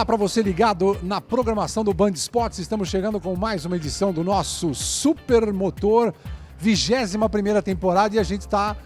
Olá para você ligado na programação do Band Esportes. Estamos chegando com mais uma edição do nosso Super Motor, 21ª temporada, e a gente está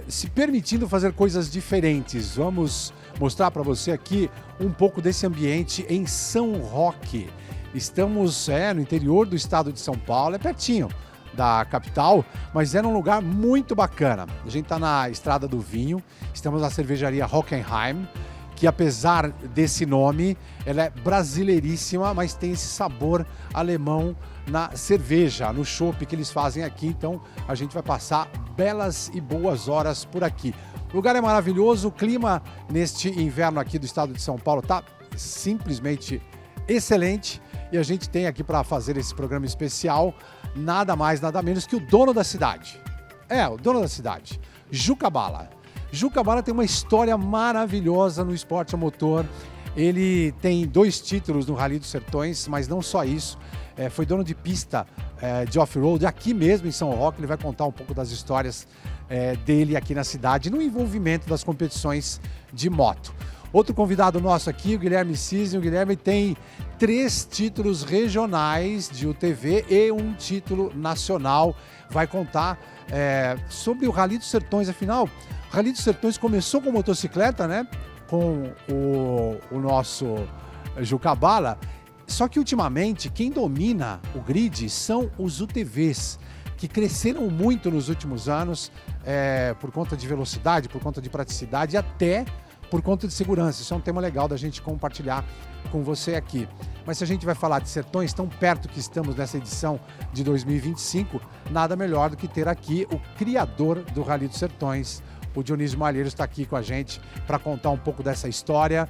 se permitindo fazer coisas diferentes. Vamos mostrar para você aqui um pouco desse ambiente em São Roque. Estamos no interior do estado de São Paulo, é pertinho da capital, mas é num lugar muito bacana. A gente está na Estrada do Vinho, estamos na cervejaria Hockenheim, que apesar desse nome, ela é brasileiríssima, mas tem esse sabor alemão na cerveja, no chopp que eles fazem aqui. Então a gente vai passar belas e boas horas por aqui. O lugar é maravilhoso, o clima neste inverno aqui do estado de São Paulo está simplesmente excelente. E a gente tem aqui para fazer esse programa especial nada mais, nada menos que o dono da cidade. O dono da cidade, Juca Bala. Juca Bala tem uma história maravilhosa no esporte a motor. Ele tem 2 títulos no Rally dos Sertões, mas não só isso. Foi dono de pista de off-road aqui mesmo em São Roque. Ele vai contar um pouco das histórias dele aqui na cidade, no envolvimento das competições de moto. Outro convidado nosso aqui, o Guilherme Cisne. O Guilherme tem 3 títulos regionais de UTV e um título nacional. Vai contar sobre o Rally dos Sertões. Afinal, o Rally dos Sertões começou com motocicleta, né? Com o nosso Juca Bala. Só que ultimamente quem domina o grid são os UTVs, que cresceram muito nos últimos anos por conta de velocidade, por conta de praticidade e até por conta de segurança. Isso é um tema legal da gente compartilhar com você aqui. Mas se a gente vai falar de sertões, tão perto que estamos nessa edição de 2025, nada melhor do que ter aqui o criador do Rally dos Sertões. O Dionísio Malheiros está aqui com a gente para contar um pouco dessa história,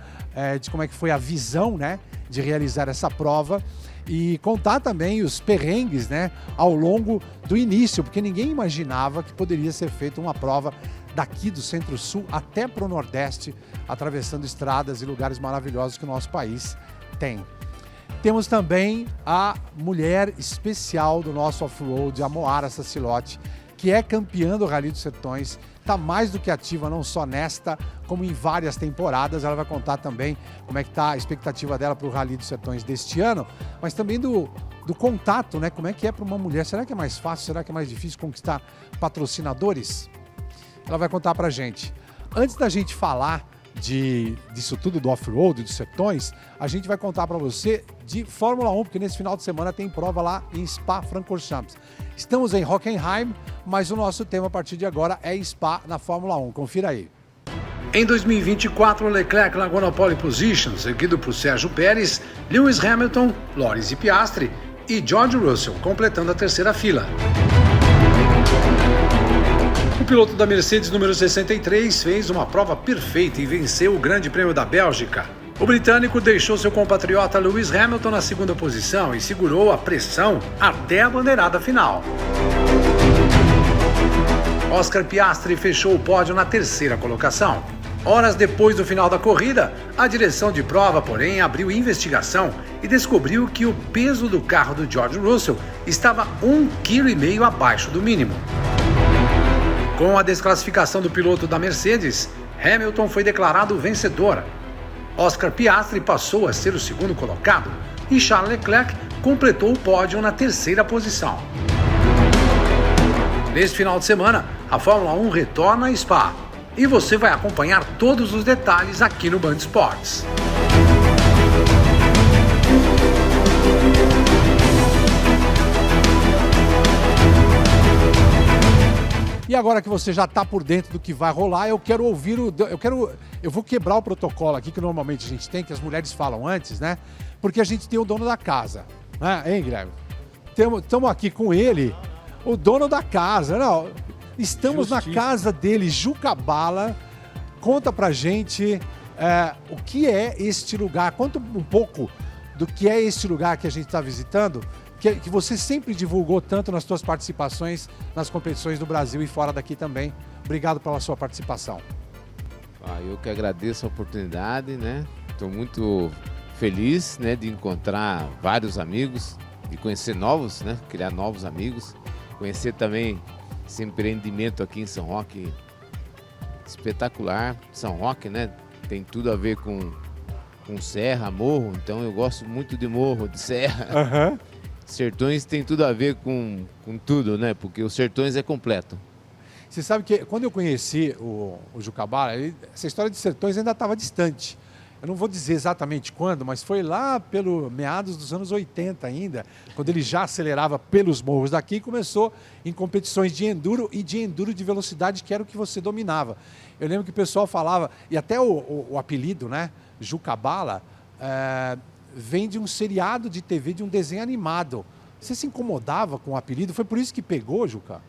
de como é que foi a visão, né, de realizar essa prova e contar também os perrengues, né, ao longo do início, porque ninguém imaginava que poderia ser feita uma prova daqui do Centro-Sul até para o Nordeste, atravessando estradas e lugares maravilhosos que o nosso país tem. Temos também a mulher especial do nosso off-road, a Moara Sacilotti, que é campeã do Rally dos Sertões, está mais do que ativa, não só nesta, como em várias temporadas. Ela vai contar também como é que está a expectativa dela para o Rally dos Sertões deste ano, mas também do contato, né? Como é que é para uma mulher? Será que é mais fácil? Será que é mais difícil conquistar patrocinadores? Ela vai contar para a gente. Antes da gente falar disso tudo, do off-road, dos sertões, a gente vai contar para você de Fórmula 1, porque nesse final de semana tem prova lá em Spa-Francorchamps. Estamos em Hockenheim, mas o nosso tema a partir de agora é Spa na Fórmula 1. Confira aí. Em 2024, Leclerc largou na pole position, seguido por Sérgio Pérez, Lewis Hamilton, Loris Piastri e George Russell, completando a terceira fila. O piloto da Mercedes número 63 fez uma prova perfeita e venceu o Grande Prêmio da Bélgica. O britânico deixou seu compatriota Lewis Hamilton na segunda posição e segurou a pressão até a bandeirada final. Oscar Piastri fechou o pódio na terceira colocação. Horas depois do final da corrida, a direção de prova, porém, abriu investigação e descobriu que o peso do carro do George Russell estava 1,5 kg abaixo do mínimo. Com a desclassificação do piloto da Mercedes, Hamilton foi declarado vencedor. Oscar Piastri passou a ser o segundo colocado e Charles Leclerc completou o pódio na terceira posição. Neste final de semana, a Fórmula 1 retorna a Spa e você vai acompanhar todos os detalhes aqui no Band Esportes. E agora que você já está por dentro do que vai rolar, eu quero ouvir eu vou quebrar o protocolo aqui que normalmente a gente tem, que as mulheres falam antes, né? Porque a gente tem o dono da casa, né? Hein, Guilherme? Estamos aqui com ele, o dono da casa, não? Estamos na casa dele, Juca Bala. Conta pra gente o que é este lugar, conta um pouco do que é este lugar que a gente está visitando, que você sempre divulgou tanto nas suas participações nas competições do Brasil e fora daqui também. Obrigado pela sua participação. Eu que agradeço a oportunidade, né? Estou muito feliz, né, de encontrar vários amigos, de conhecer novos, né? Criar novos amigos, conhecer também esse empreendimento aqui em São Roque, espetacular. São Roque, né? Tem tudo a ver com com serra, morro, então eu gosto muito de morro, de serra. Aham. Sertões tem tudo a ver com tudo, né? Porque o Sertões é completo. Você sabe que quando eu conheci o Juca Bala, essa história de Sertões ainda estava distante. Eu não vou dizer exatamente quando, mas foi lá pelo meados dos anos 80 ainda, quando ele já acelerava pelos morros daqui e começou em competições de enduro e de enduro de velocidade, que era o que você dominava. Eu lembro que o pessoal falava, e até o apelido, né, Juca Bala, vem de um seriado de TV, de um desenho animado. Você se incomodava com o apelido? Foi por isso que pegou, Juca?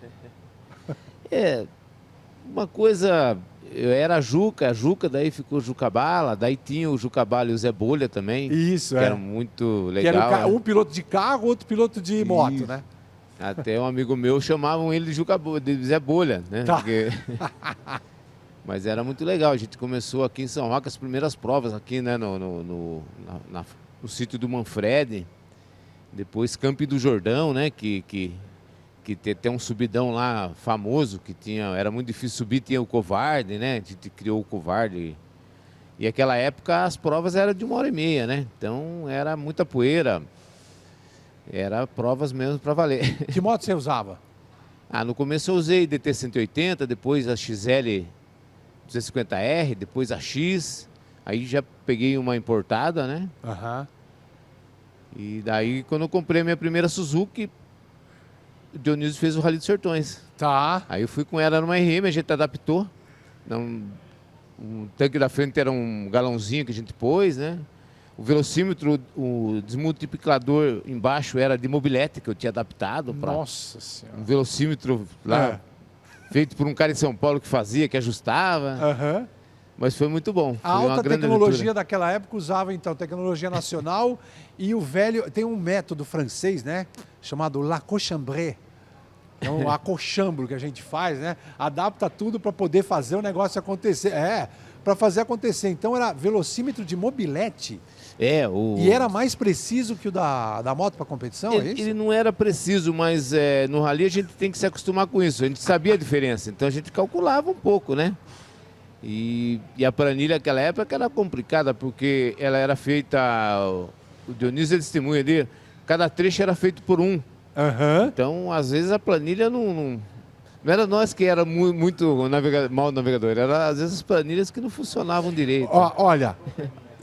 Uma coisa, eu era a Juca, daí ficou Juca Bala, daí tinha o Juca Bala e o Zé Bolha também. Isso, que era muito que era legal. um piloto de carro, outro piloto de moto, né? Até um amigo meu chamavam ele de Zé Bolha, né? Tá. Porque... Mas era muito legal, a gente começou aqui em São Roque as primeiras provas aqui, né? No sítio do Manfredi, depois Campo do Jordão, né? Que tem um subidão lá famoso, era muito difícil subir, tinha o Covarde, né? A gente criou o Covarde. E naquela época as provas eram de 1h30, né? Então era muita poeira. Era provas mesmo para valer. Que moto você usava? No começo eu usei DT 180, depois a XL 250R, depois a X. Aí já peguei uma importada, né? Aham. E daí quando eu comprei a minha primeira Suzuki, o Dionísio fez o Rally dos Sertões. Tá. Aí eu fui com ela numa RM, a gente adaptou. O tanque da frente era um galãozinho que a gente pôs, né? O velocímetro, o desmultiplicador embaixo era de mobilete, que eu tinha adaptado para Nossa Senhora. um velocímetro lá, feito por um cara em São Paulo que fazia, que ajustava. Aham. Mas foi muito bom. A Foi uma alta grande tecnologia aventura. daquela época usava, então, tecnologia nacional e o velho... Tem um método francês, né? Chamado l'acochambre. É um acochambre que a gente faz, né? Adapta tudo para poder fazer o negócio acontecer. Para fazer acontecer. Então, era velocímetro de mobilete. E era mais preciso que o da moto para competição, é isso? Ele não era preciso, mas no rally a gente tem que se acostumar com isso. A gente sabia a diferença, então a gente calculava um pouco, né? E a planilha naquela época era complicada, porque ela era feita... O Dionísio é testemunha dele, cada trecho era feito por um. Aham. Então, às vezes, a planilha não era nós que era muito mal navegador, era às vezes as planilhas que não funcionavam direito. Olha...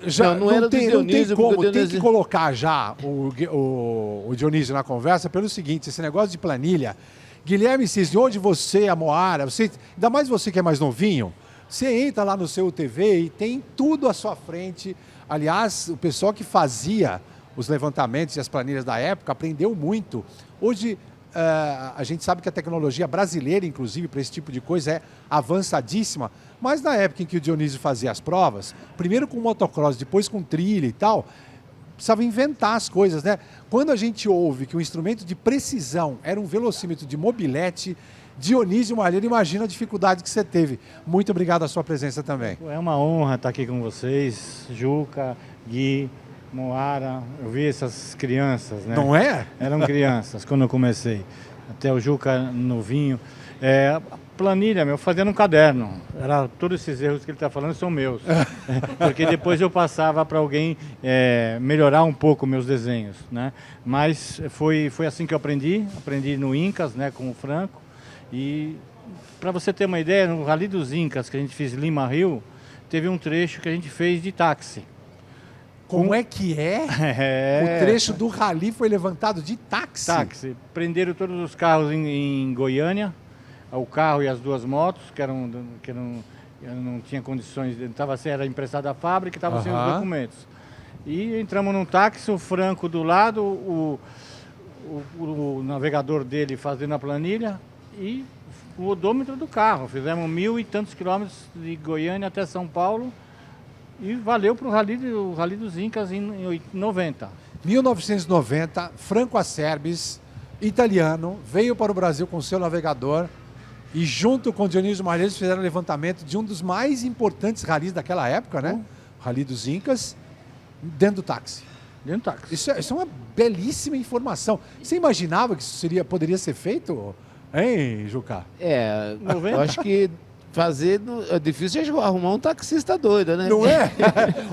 Já não era do não tem Dionísio, como, porque o tem Dionísio... que colocar já o Dionísio na conversa pelo seguinte, esse negócio de planilha. Guilherme Cisne, onde você, a Moara, ainda mais você que é mais novinho, você entra lá no seu UTV e tem tudo à sua frente. Aliás, o pessoal que fazia os levantamentos e as planilhas da época aprendeu muito. Hoje, a gente sabe que a tecnologia brasileira, inclusive, para esse tipo de coisa é avançadíssima, mas na época em que o Dionísio fazia as provas, primeiro com motocross, depois com trilha e tal, precisava inventar as coisas, né? Quando a gente ouve que o instrumento de precisão era um velocímetro de mobilete, Dionísio Malheiro, imagina a dificuldade que você teve. Muito obrigado a sua presença também. É uma honra estar aqui com vocês, Juca, Gui, Moara. Eu vi essas crianças, né? Não é? Eram crianças quando eu comecei. Até o Juca novinho. Planilha, eu fazia no caderno. Todos esses erros que ele está falando são meus. Porque depois eu passava para alguém melhorar um pouco meus desenhos, né? Mas foi assim que eu aprendi. Aprendi no Incas, né, com o Franco. E para você ter uma ideia, no Rally dos Incas, que a gente fez Lima Rio, teve um trecho que a gente fez de táxi. Como é que é? O trecho do rally foi levantado de táxi? Táxi. Prenderam todos os carros em Goiânia, o carro e as duas motos, que não tinha condições, era emprestado à fábrica, estava sem os documentos. E entramos num táxi, o Franco do lado, o navegador dele fazendo a planilha e o odômetro do carro. Fizemos 1.000 e tantos quilômetros de Goiânia até São Paulo e valeu para o Rally dos Incas em 90. 1990, Franco Acerbis, italiano, veio para o Brasil com seu navegador e junto com Dionísio Malheiros fizeram o levantamento de um dos mais importantes ralis daquela época, né? O Rally dos Incas, dentro do táxi. Dentro do táxi. Isso é uma belíssima informação. Você imaginava que isso poderia ser feito, hein, Juca? Eu acho que é difícil arrumar um taxista doido, né? Não é?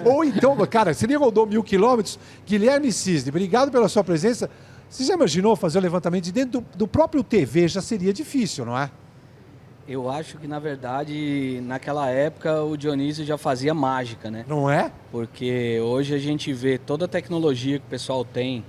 Ou então, cara, você nem rodou 1.000 quilômetros. Guilherme Cisne, obrigado pela sua presença. Você já imaginou fazer o levantamento de dentro do próprio TV? Já seria difícil, não é? Eu acho que, na verdade, naquela época o Dionísio já fazia mágica, né? Não é? Porque hoje a gente vê toda a tecnologia que o pessoal tem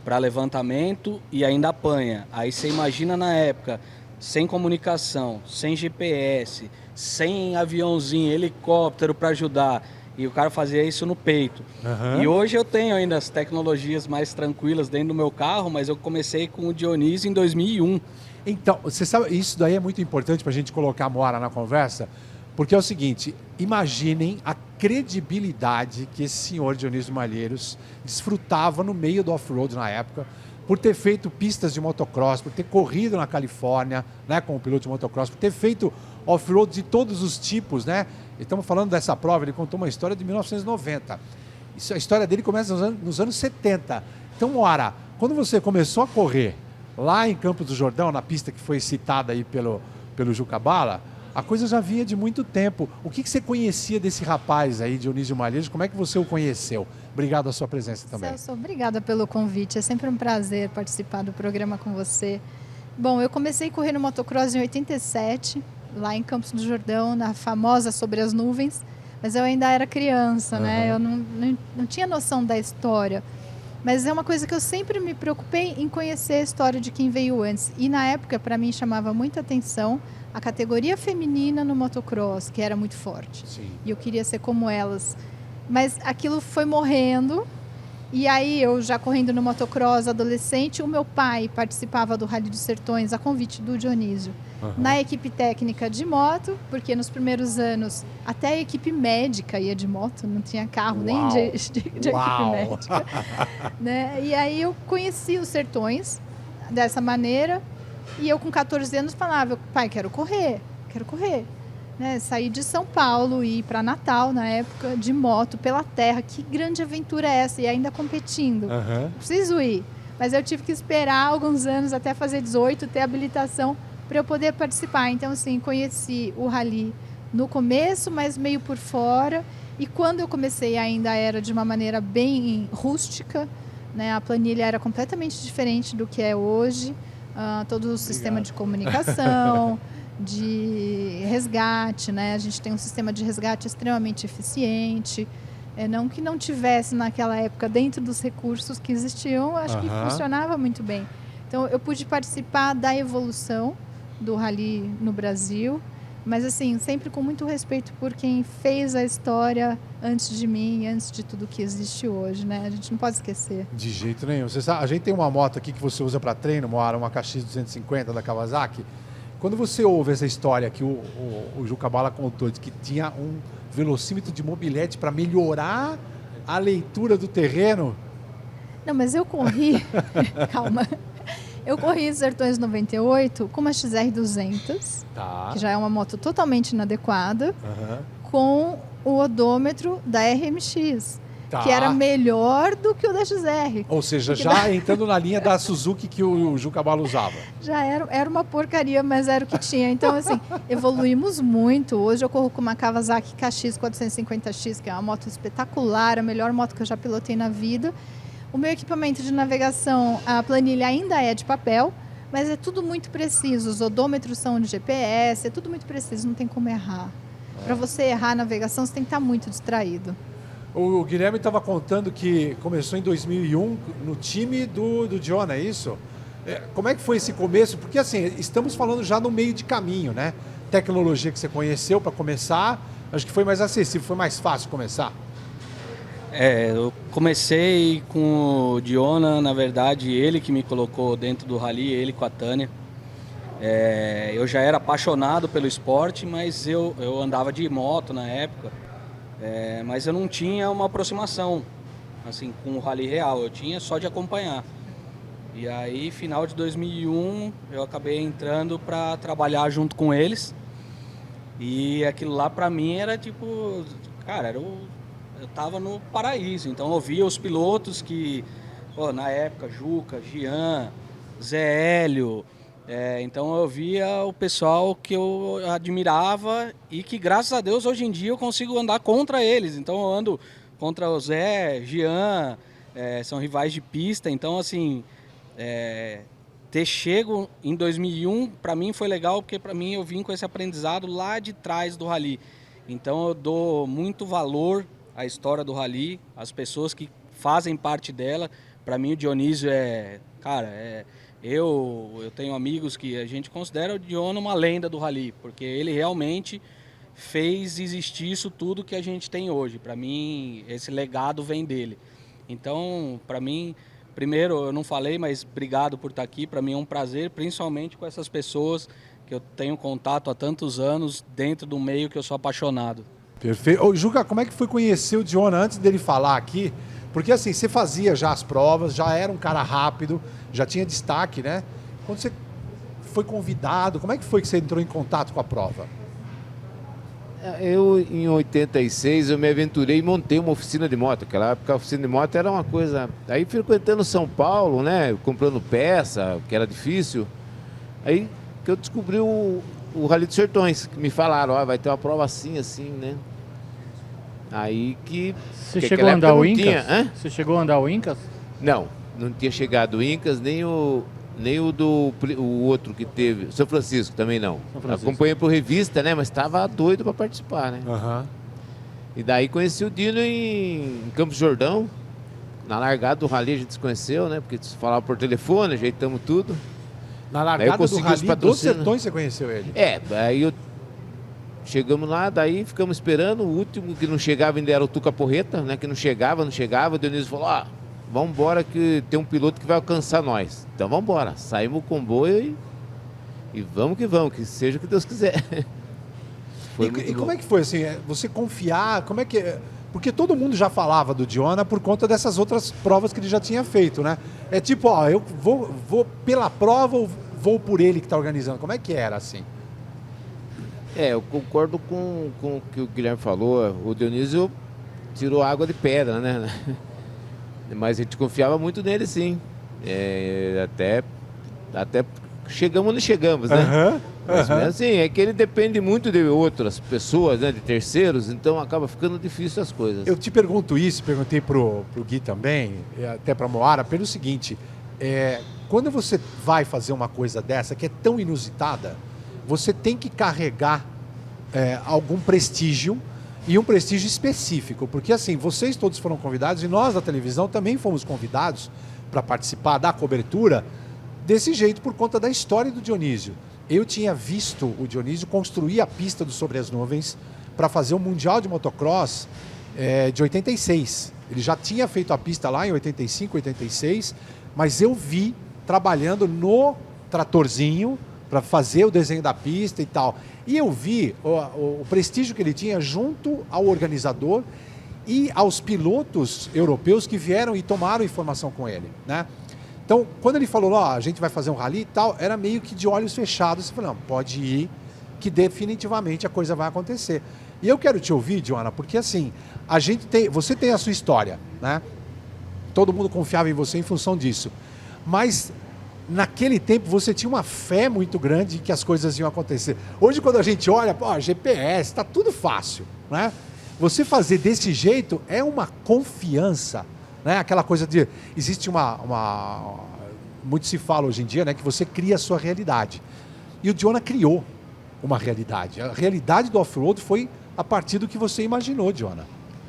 para levantamento e ainda apanha. Aí você imagina na época, sem comunicação, sem GPS, sem aviãozinho, helicóptero para ajudar. E o cara fazia isso no peito. Uhum. E hoje eu tenho ainda as tecnologias mais tranquilas dentro do meu carro, mas eu comecei com o Dionísio em 2001. Então, você sabe, isso daí é muito importante para a gente colocar a Moara na conversa, porque é o seguinte, imaginem a credibilidade que esse senhor Dionísio Malheiros desfrutava no meio do off-road na época, por ter feito pistas de motocross, por ter corrido na Califórnia, né, como piloto de motocross, por ter feito off-road de todos os tipos, né? Estamos falando dessa prova, ele contou uma história de 1990. A história dele começa nos anos 70. Então, Moara, quando você começou a correr lá em Campos do Jordão, na pista que foi citada aí pelo Juca Bala, a coisa já vinha de muito tempo. O que você conhecia desse rapaz aí, Dionísio Malheiros? Como é que você o conheceu? Obrigado a sua presença também. Celso, obrigada pelo convite. É sempre um prazer participar do programa com você. Bom, eu comecei a correr no motocross em 87, lá em Campos do Jordão, na famosa Sobre as Nuvens, mas eu ainda era criança, né? Eu não tinha noção da história. Mas é uma coisa que eu sempre me preocupei em conhecer a história de quem veio antes. E na época, para mim, chamava muita atenção a categoria feminina no motocross, que era muito forte. Sim. E eu queria ser como elas. Mas aquilo foi morrendo. E aí, eu já correndo no motocross adolescente, o meu pai participava do Rally dos Sertões, a convite do Dionísio. Na equipe técnica de moto, porque nos primeiros anos até a equipe médica ia de moto, não tinha carro nem de equipe médica. Né? E aí eu conheci os Sertões dessa maneira, e eu com 14 anos falava, pai, quero correr. Né? Saí de São Paulo e ir para Natal, na época, de moto, pela terra. Que grande aventura é essa? E ainda competindo. Preciso ir. Mas eu tive que esperar alguns anos até fazer 18, ter habilitação para eu poder participar. Então, assim, conheci o rally no começo, mas meio por fora. E quando eu comecei, ainda era de uma maneira bem rústica, né? A planilha era completamente diferente do que é hoje. Todo o sistema de comunicação, de resgate, né? A gente tem um sistema de resgate extremamente eficiente. Não que não tivesse naquela época, dentro dos recursos que existiam, acho que funcionava muito bem. Então, eu pude participar da evolução do rally no Brasil, mas assim, sempre com muito respeito por quem fez a história antes de mim, antes de tudo que existe hoje, né? A gente não pode esquecer. De jeito nenhum. Você sabe, a gente tem uma moto aqui que você usa para treino, uma KX250 da Kawasaki. Quando você ouve essa história que o Juca Bala contou, de que tinha um velocímetro de mobilete para melhorar a leitura do terreno... Não, mas eu corri... Calma. Eu corri em Sertões 98 com uma XR200, que já é uma moto totalmente inadequada, com o odômetro da RMX, que era melhor do que o da XR. Ou seja, já entrando na linha da Suzuki que o Juca Bala usava. Já era uma porcaria, mas era o que tinha. Então, assim, evoluímos muito. Hoje eu corro com uma Kawasaki KX 450X, que é uma moto espetacular, a melhor moto que eu já pilotei na vida. O meu equipamento de navegação, a planilha ainda é de papel, mas é tudo muito preciso. Os odômetros são de GPS, é tudo muito preciso, não tem como errar. Para você errar a navegação, você tem que estar muito distraído. O Guilherme estava contando que começou em 2001 no time do Diona, é isso? Como é que foi esse começo? Porque assim, estamos falando já no meio de caminho, né? Tecnologia que você conheceu para começar, acho que foi mais acessível, foi mais fácil começar. Eu comecei com o Diona, na verdade, ele que me colocou dentro do rally, ele com a Tânia. Eu já era apaixonado pelo esporte, mas eu andava de moto na época, mas eu não tinha uma aproximação assim, com o rally real, eu tinha só de acompanhar. E aí, final de 2001, eu acabei entrando para trabalhar junto com eles. E aquilo lá para mim era tipo, cara, eu tava no paraíso, então eu via os pilotos que, na época, Juca, Gian, Zé Hélio, Então eu via o pessoal que eu admirava e que, graças a Deus, hoje em dia eu consigo andar contra eles. Então eu ando contra o Zé, Jean, são rivais de pista. Então, assim, ter chego em 2001, para mim foi legal, porque para mim eu vim com esse aprendizado lá de trás do rally. Então eu dou muito valor à história do rally, às pessoas que fazem parte dela. Para mim o Dionísio eu tenho amigos que a gente considera o Diona uma lenda do rally, porque ele realmente fez existir isso tudo que a gente tem hoje. Para mim, esse legado vem dele. Então, para mim, primeiro, eu não falei, mas obrigado por estar aqui. Para mim é um prazer, principalmente com essas pessoas que eu tenho contato há tantos anos dentro do meio que eu sou apaixonado. Perfeito. Ô, Juca, como é que foi conhecer o Diona antes dele falar aqui? Porque assim, você fazia já as provas, já era um cara rápido, já tinha destaque, né? Quando você foi convidado, como é que foi que você entrou em contato com a prova? Eu, em 86, eu me aventurei e montei uma oficina de moto. Naquela época, a oficina de moto era uma coisa... Aí, frequentando São Paulo, né? Comprando peça, que era difícil. Aí que eu descobri o Rally dos Sertões, que me falaram, vai ter uma prova assim, assim, né? Aí que... Você chegou a andar o Incas? Você chegou a andar o Incas? Não tinha chegado o Incas, nem o outro que teve, São Francisco também não. Acompanhei por revista, né? Mas estava doido para participar, né? Uhum. E daí conheci o Dino em Campos do Jordão. Na largada do rally a gente se conheceu, né? Porque falava por telefone, ajeitamos tudo. Na largada do Rally dos né? Sertões você conheceu ele? Aí chegamos lá, daí ficamos esperando. O último que não chegava ainda era o Tuca Porreta, né? Que não chegava. O Dionísio falou, vamos embora que tem um piloto que vai alcançar nós. Então vamos embora. Saímos o comboio e vamos, que seja o que Deus quiser. E como é que foi assim? Você confiar? Como é que... Porque todo mundo já falava do Diona por conta dessas outras provas que ele já tinha feito, né? É tipo, eu vou pela prova ou vou por ele que está organizando? Como é que era assim? Eu concordo com o que o Guilherme falou. O Dionísio tirou água de pedra, né? Mas a gente confiava muito nele, sim. Até chegamos onde chegamos, né? Mas assim, é que ele depende muito de outras pessoas, né? De terceiros, então acaba ficando difícil as coisas. Eu te pergunto isso, perguntei pro Gui também, até pra Moara, pelo seguinte, quando você vai fazer uma coisa dessa, que é tão inusitada, você tem que carregar algum prestígio, e um prestígio específico, porque assim, vocês todos foram convidados e nós da televisão também fomos convidados para participar da cobertura desse jeito por conta da história do Dionísio. Eu tinha visto o Dionísio construir a pista do Sobre as Nuvens para fazer o Mundial de Motocross de 86. Ele já tinha feito a pista lá em 85, 86, mas eu vi trabalhando no tratorzinho para fazer o desenho da pista e tal. E eu vi o prestígio que ele tinha junto ao organizador e aos pilotos europeus que vieram e tomaram informação com ele, né? Então, quando ele falou, a gente vai fazer um rally e tal, era meio que de olhos fechados. Você falou, não, pode ir, que definitivamente a coisa vai acontecer. E eu quero te ouvir, Diona, porque assim, você tem a sua história, né? Todo mundo confiava em você em função disso. Mas naquele tempo você tinha uma fé muito grande que as coisas iam acontecer. Hoje, quando a gente olha, GPS, está tudo fácil, né? Você fazer desse jeito é uma confiança, né? Aquela coisa de... Existe muito se fala hoje em dia, né? Que você cria a sua realidade. E o Diona criou uma realidade. A realidade do off-road foi a partir do que você imaginou, Diona.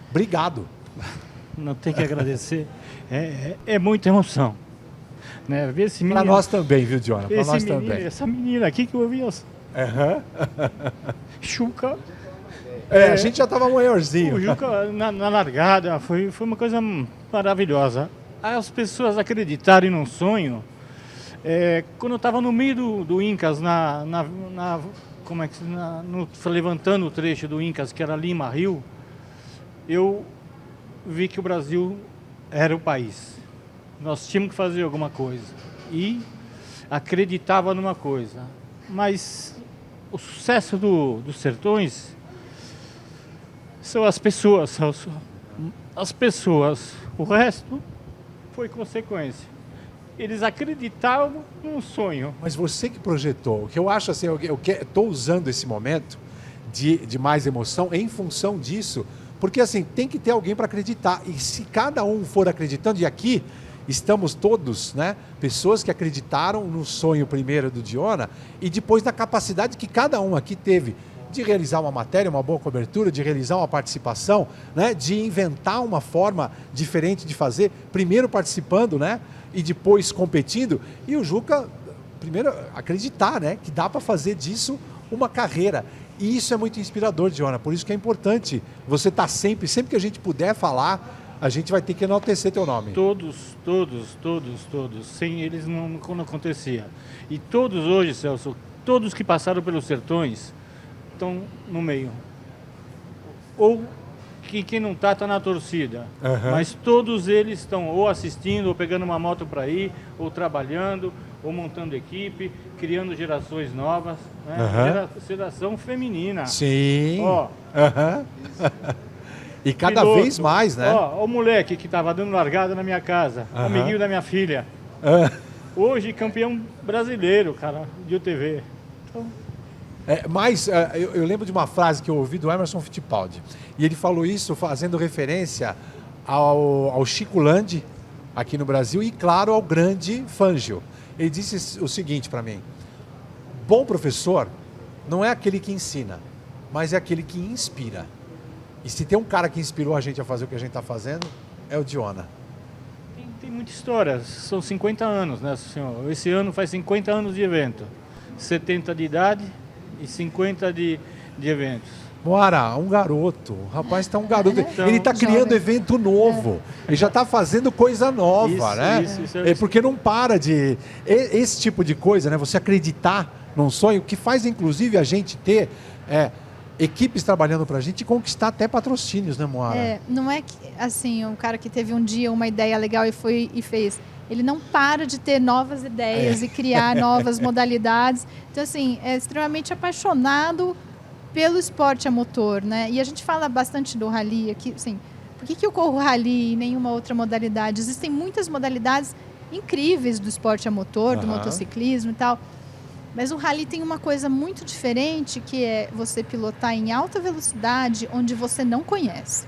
Obrigado. Não tem que agradecer. É muita emoção. Né? Para nós também, viu, Diona? Para nós também. Essa menina aqui que eu vi. Chuca. A gente já estava maiorzinho. O Juca, na largada, foi uma coisa maravilhosa. As pessoas acreditarem num sonho. Quando eu estava no meio do Incas, levantando o trecho do Incas, que era Lima Rio, eu vi que o Brasil era o país. Nós tínhamos que fazer alguma coisa. E acreditava numa coisa. Mas o sucesso dos Sertões são as pessoas. As pessoas. O resto foi consequência. eles acreditavam num sonho. Mas você que projetou, o que eu acho assim, eu estou usando esse momento de mais emoção em função disso, porque assim, tem que ter alguém para acreditar. E se cada um for acreditando, e aqui estamos todos, né, pessoas que acreditaram no sonho primeiro do Diona e depois na capacidade que cada um aqui teve de realizar uma matéria, uma boa cobertura, de realizar uma participação, né, de inventar uma forma diferente de fazer, primeiro participando, né, e depois competindo. E o Juca, primeiro, acreditar, né, que dá para fazer disso uma carreira. E isso é muito inspirador, Diona. Por isso que é importante você estar sempre que a gente puder falar, a gente vai ter que enaltecer teu nome. Todos. Sem eles não acontecia. E todos hoje, Celso, todos que passaram pelos Sertões estão no meio. Ou quem não está na torcida. Uhum. Mas todos eles estão ou assistindo, ou pegando uma moto para ir, ou trabalhando, ou montando equipe, criando gerações novas, né? Geração feminina. Sim. Ó, E cada piloto. vez mais, né? Ó, o moleque que estava dando largada na minha casa, o amiguinho da minha filha. Hoje campeão brasileiro, cara, de UTV. Então, Mas eu lembro de uma frase que eu ouvi do Emerson Fittipaldi. E ele falou isso fazendo referência ao Chico Landi, aqui no Brasil, e claro, ao grande Fangio. Ele disse o seguinte para mim: bom professor não é aquele que ensina, mas é aquele que inspira. E se tem um cara que inspirou a gente a fazer o que a gente está fazendo, é o Diona. tem muita história. São 50 anos, né, senhor? Esse ano faz 50 anos de evento. 70 de idade e 50 de eventos. Moara, um garoto. O rapaz está um garoto. Então, ele está criando jovem. evento novo. Ele já está fazendo coisa nova, Isso, né? isso É porque não para de... Esse tipo de coisa, né? Você acreditar num sonho, que faz, inclusive, a gente ter equipes trabalhando para a gente e conquistar até patrocínios, né, Moara? Não é que, assim, um cara que teve um dia uma ideia legal e foi e fez. Ele não para de ter novas ideias e criar novas modalidades. Então, assim, é extremamente apaixonado pelo esporte a motor, né? E a gente fala bastante do rally aqui, assim, por que eu corro rally e nenhuma outra modalidade? Existem muitas modalidades incríveis do esporte a motor, do motociclismo e tal, mas o rally tem uma coisa muito diferente, que é você pilotar em alta velocidade, onde você não conhece.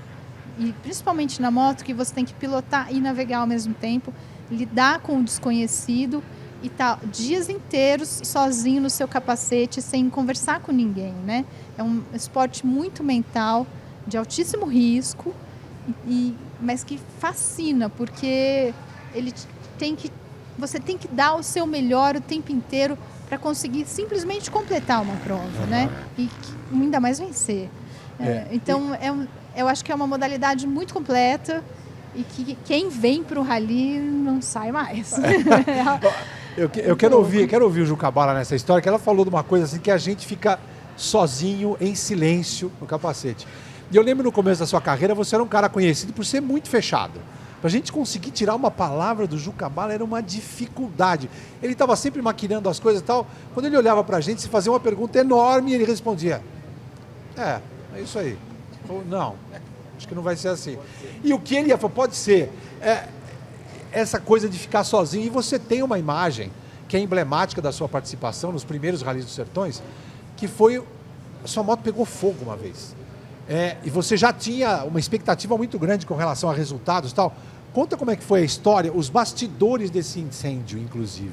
E principalmente na moto, que você tem que pilotar e navegar ao mesmo tempo, lidar com o desconhecido e tal, dias inteiros sozinho no seu capacete, sem conversar com ninguém, né? É um esporte muito mental, de altíssimo risco, mas que fascina, porque você tem que dar o seu melhor o tempo inteiro para conseguir simplesmente completar uma prova, né? E ainda mais vencer. Então, eu acho que é uma modalidade muito completa e que quem vem para o rally não sai mais. Eu quero ouvir o Juca Bala nessa história, que ela falou de uma coisa assim, que a gente fica sozinho, em silêncio, no capacete. E eu lembro no começo da sua carreira, você era um cara conhecido por ser muito fechado. Para a gente conseguir tirar uma palavra do Juca Bala era uma dificuldade. Ele estava sempre maquinando as coisas e tal. Quando ele olhava para a gente, se fazia uma pergunta enorme e ele respondia: é isso aí. Ou não, acho que não vai ser assim. E o que ele ia falar, pode ser, essa coisa de ficar sozinho. E você tem uma imagem que é emblemática da sua participação nos primeiros Rallys dos Sertões, que foi, a sua moto pegou fogo uma vez. E você já tinha uma expectativa muito grande com relação a resultados e tal. Conta como é que foi a história, os bastidores desse incêndio, inclusive.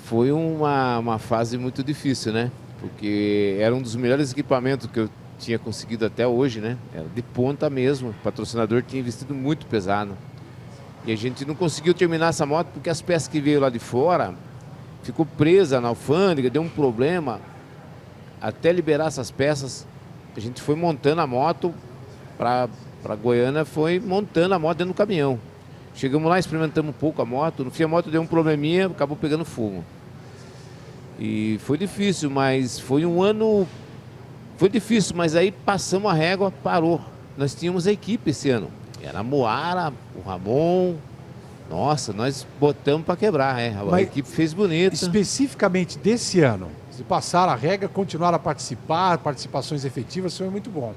Foi uma fase muito difícil, né? Porque era um dos melhores equipamentos que eu tinha conseguido até hoje, né? Era de ponta mesmo. O patrocinador tinha investido muito pesado. E a gente não conseguiu terminar essa moto porque as peças que veio lá de fora ficou presa na alfândega, deu um problema. Até liberar essas peças, a gente foi montando a moto para Goiânia, foi montando a moto dentro do caminhão. Chegamos lá, experimentamos um pouco a moto. No fim, a moto deu um probleminha, acabou pegando fogo. E foi difícil, mas foi um ano... Foi difícil, mas aí passamos a régua, parou. Nós tínhamos a equipe esse ano. Era a Moara, o Ramon. Nossa, nós botamos para quebrar, A equipe fez bonita. Especificamente desse ano, se passaram a regra, continuaram a participar, participações efetivas, foi muito bom.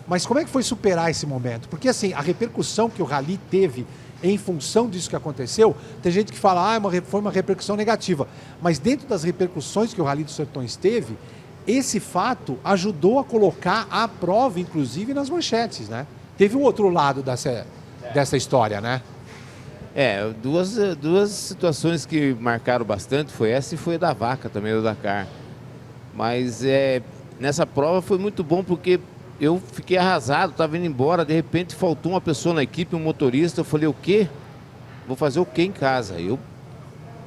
Mas como é que foi superar esse momento? Porque assim, a repercussão que o rally teve em função disso que aconteceu, tem gente que fala, foi uma repercussão negativa. Mas dentro das repercussões que o Rally dos Sertões teve, esse fato ajudou a colocar a prova, inclusive, nas manchetes, né? Teve um outro lado dessa história, né? Duas situações que marcaram bastante, foi essa e foi a da vaca também, do Dakar. Mas nessa prova foi muito bom porque eu fiquei arrasado, estava indo embora, de repente faltou uma pessoa na equipe, um motorista, eu falei, o quê? Vou fazer o quê em casa? Eu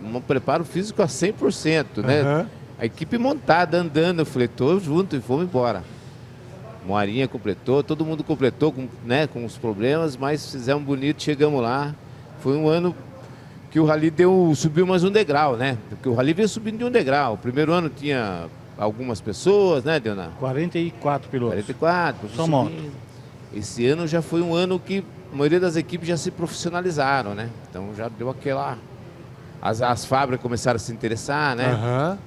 um preparo físico a 100%, né? A equipe montada, andando, eu falei, tô junto e vamos embora. Moarinha completou, todo mundo completou com os problemas, mas fizemos bonito, chegamos lá. Foi um ano que o Rally subiu mais um degrau, né? Porque o Rally veio subindo de um degrau. O primeiro ano tinha algumas pessoas, né, Deonar? 44 pilotos. 44, só moto. Esse ano já foi um ano que a maioria das equipes já se profissionalizaram, né? Então já deu aquela... As fábricas começaram a se interessar, né?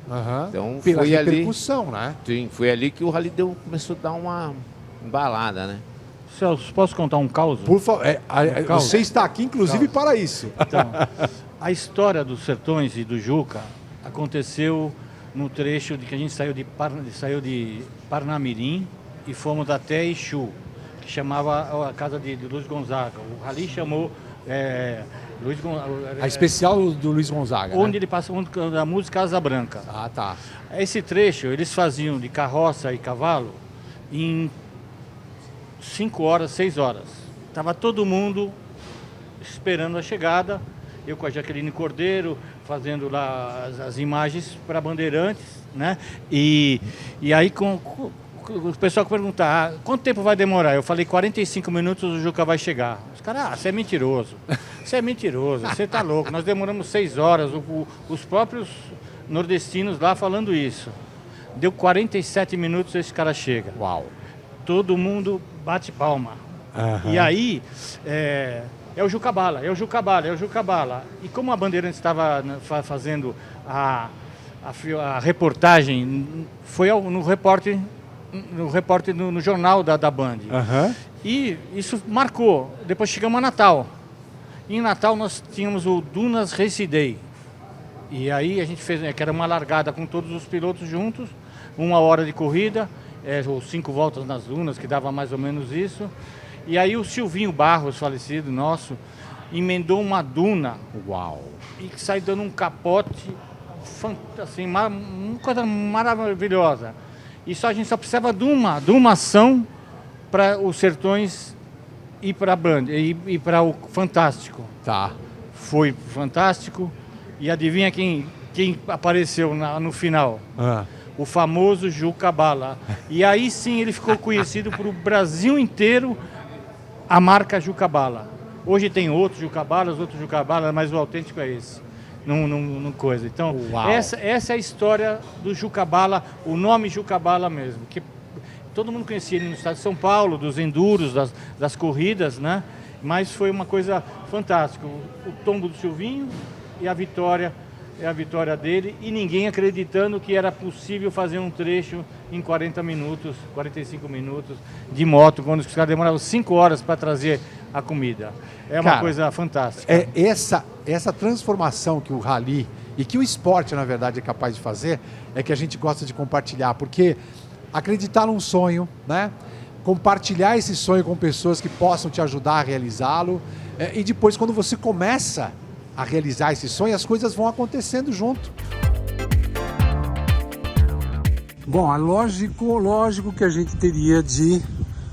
Então pela foi repercussão, né? Sim, foi ali que o Rally começou a dar uma embalada, né? Celso, posso contar um caos? Por favor, você está aqui, inclusive, para isso. Então, a história dos Sertões e do Juca aconteceu no trecho de que a gente saiu de Parnamirim e fomos até Exu, que chamava a casa de Luiz Gonzaga. O Rally chamou A especial do Luiz Gonzaga, onde né? ele passa a música Asa Branca. Ah, tá. Esse trecho eles faziam de carroça e cavalo em 5 horas, 6 horas. Tava todo mundo esperando a chegada, eu com a Jaqueline Cordeiro, fazendo lá as imagens para Bandeirantes, né? E aí o pessoal perguntar, quanto tempo vai demorar? Eu falei, 45 minutos o Juca vai chegar. Os caras, você é mentiroso. Você é mentiroso, você tá louco. Nós demoramos 6 horas, os próprios nordestinos lá falando isso. Deu 47 minutos, esse cara chega. Uau. Todo mundo bate palma. E aí, é o Juca Bala, é o Juca Bala, é o Juca Bala. E como a Bandeirantes estava fazendo a reportagem, foi no repórter no jornal da Band. E isso marcou. Depois chegamos a Natal. Em Natal nós tínhamos o Dunas Race Day. E aí a gente fez, que era uma largada com todos os pilotos juntos, 1 hora de corrida, ou 5 voltas nas dunas, que dava mais ou menos isso. E aí o Silvinho Barros, falecido nosso, emendou uma duna. Uau! E que sai dando um capote, assim, uma coisa maravilhosa. E a gente só precisava de uma ação para os Sertões ir para a Band, e para o Fantástico. Tá. Foi fantástico. E adivinha quem apareceu no final? O famoso Juca Bala. E aí sim ele ficou conhecido para o Brasil inteiro, a marca Juca Bala. Hoje tem outros Juca Balas, mas o autêntico é esse. Não coisa. Então, essa é a história do Juca Bala, o nome Juca Bala mesmo. Que todo mundo conhecia ele no estado de São Paulo, dos enduros, das corridas, né? Mas foi uma coisa fantástica. O tombo do Silvinho e a vitória dele, e ninguém acreditando que era possível fazer um trecho em 40 minutos, 45 minutos de moto, quando os caras demoravam 5 horas para trazer a comida. É uma coisa fantástica. Essa transformação que o Rally e que o esporte, na verdade, é capaz de fazer, é que a gente gosta de compartilhar, porque acreditar num sonho, né? Compartilhar esse sonho com pessoas que possam te ajudar a realizá-lo, e depois, quando você começa a realizar esse sonho, as coisas vão acontecendo junto. Bom, é lógico que a gente teria de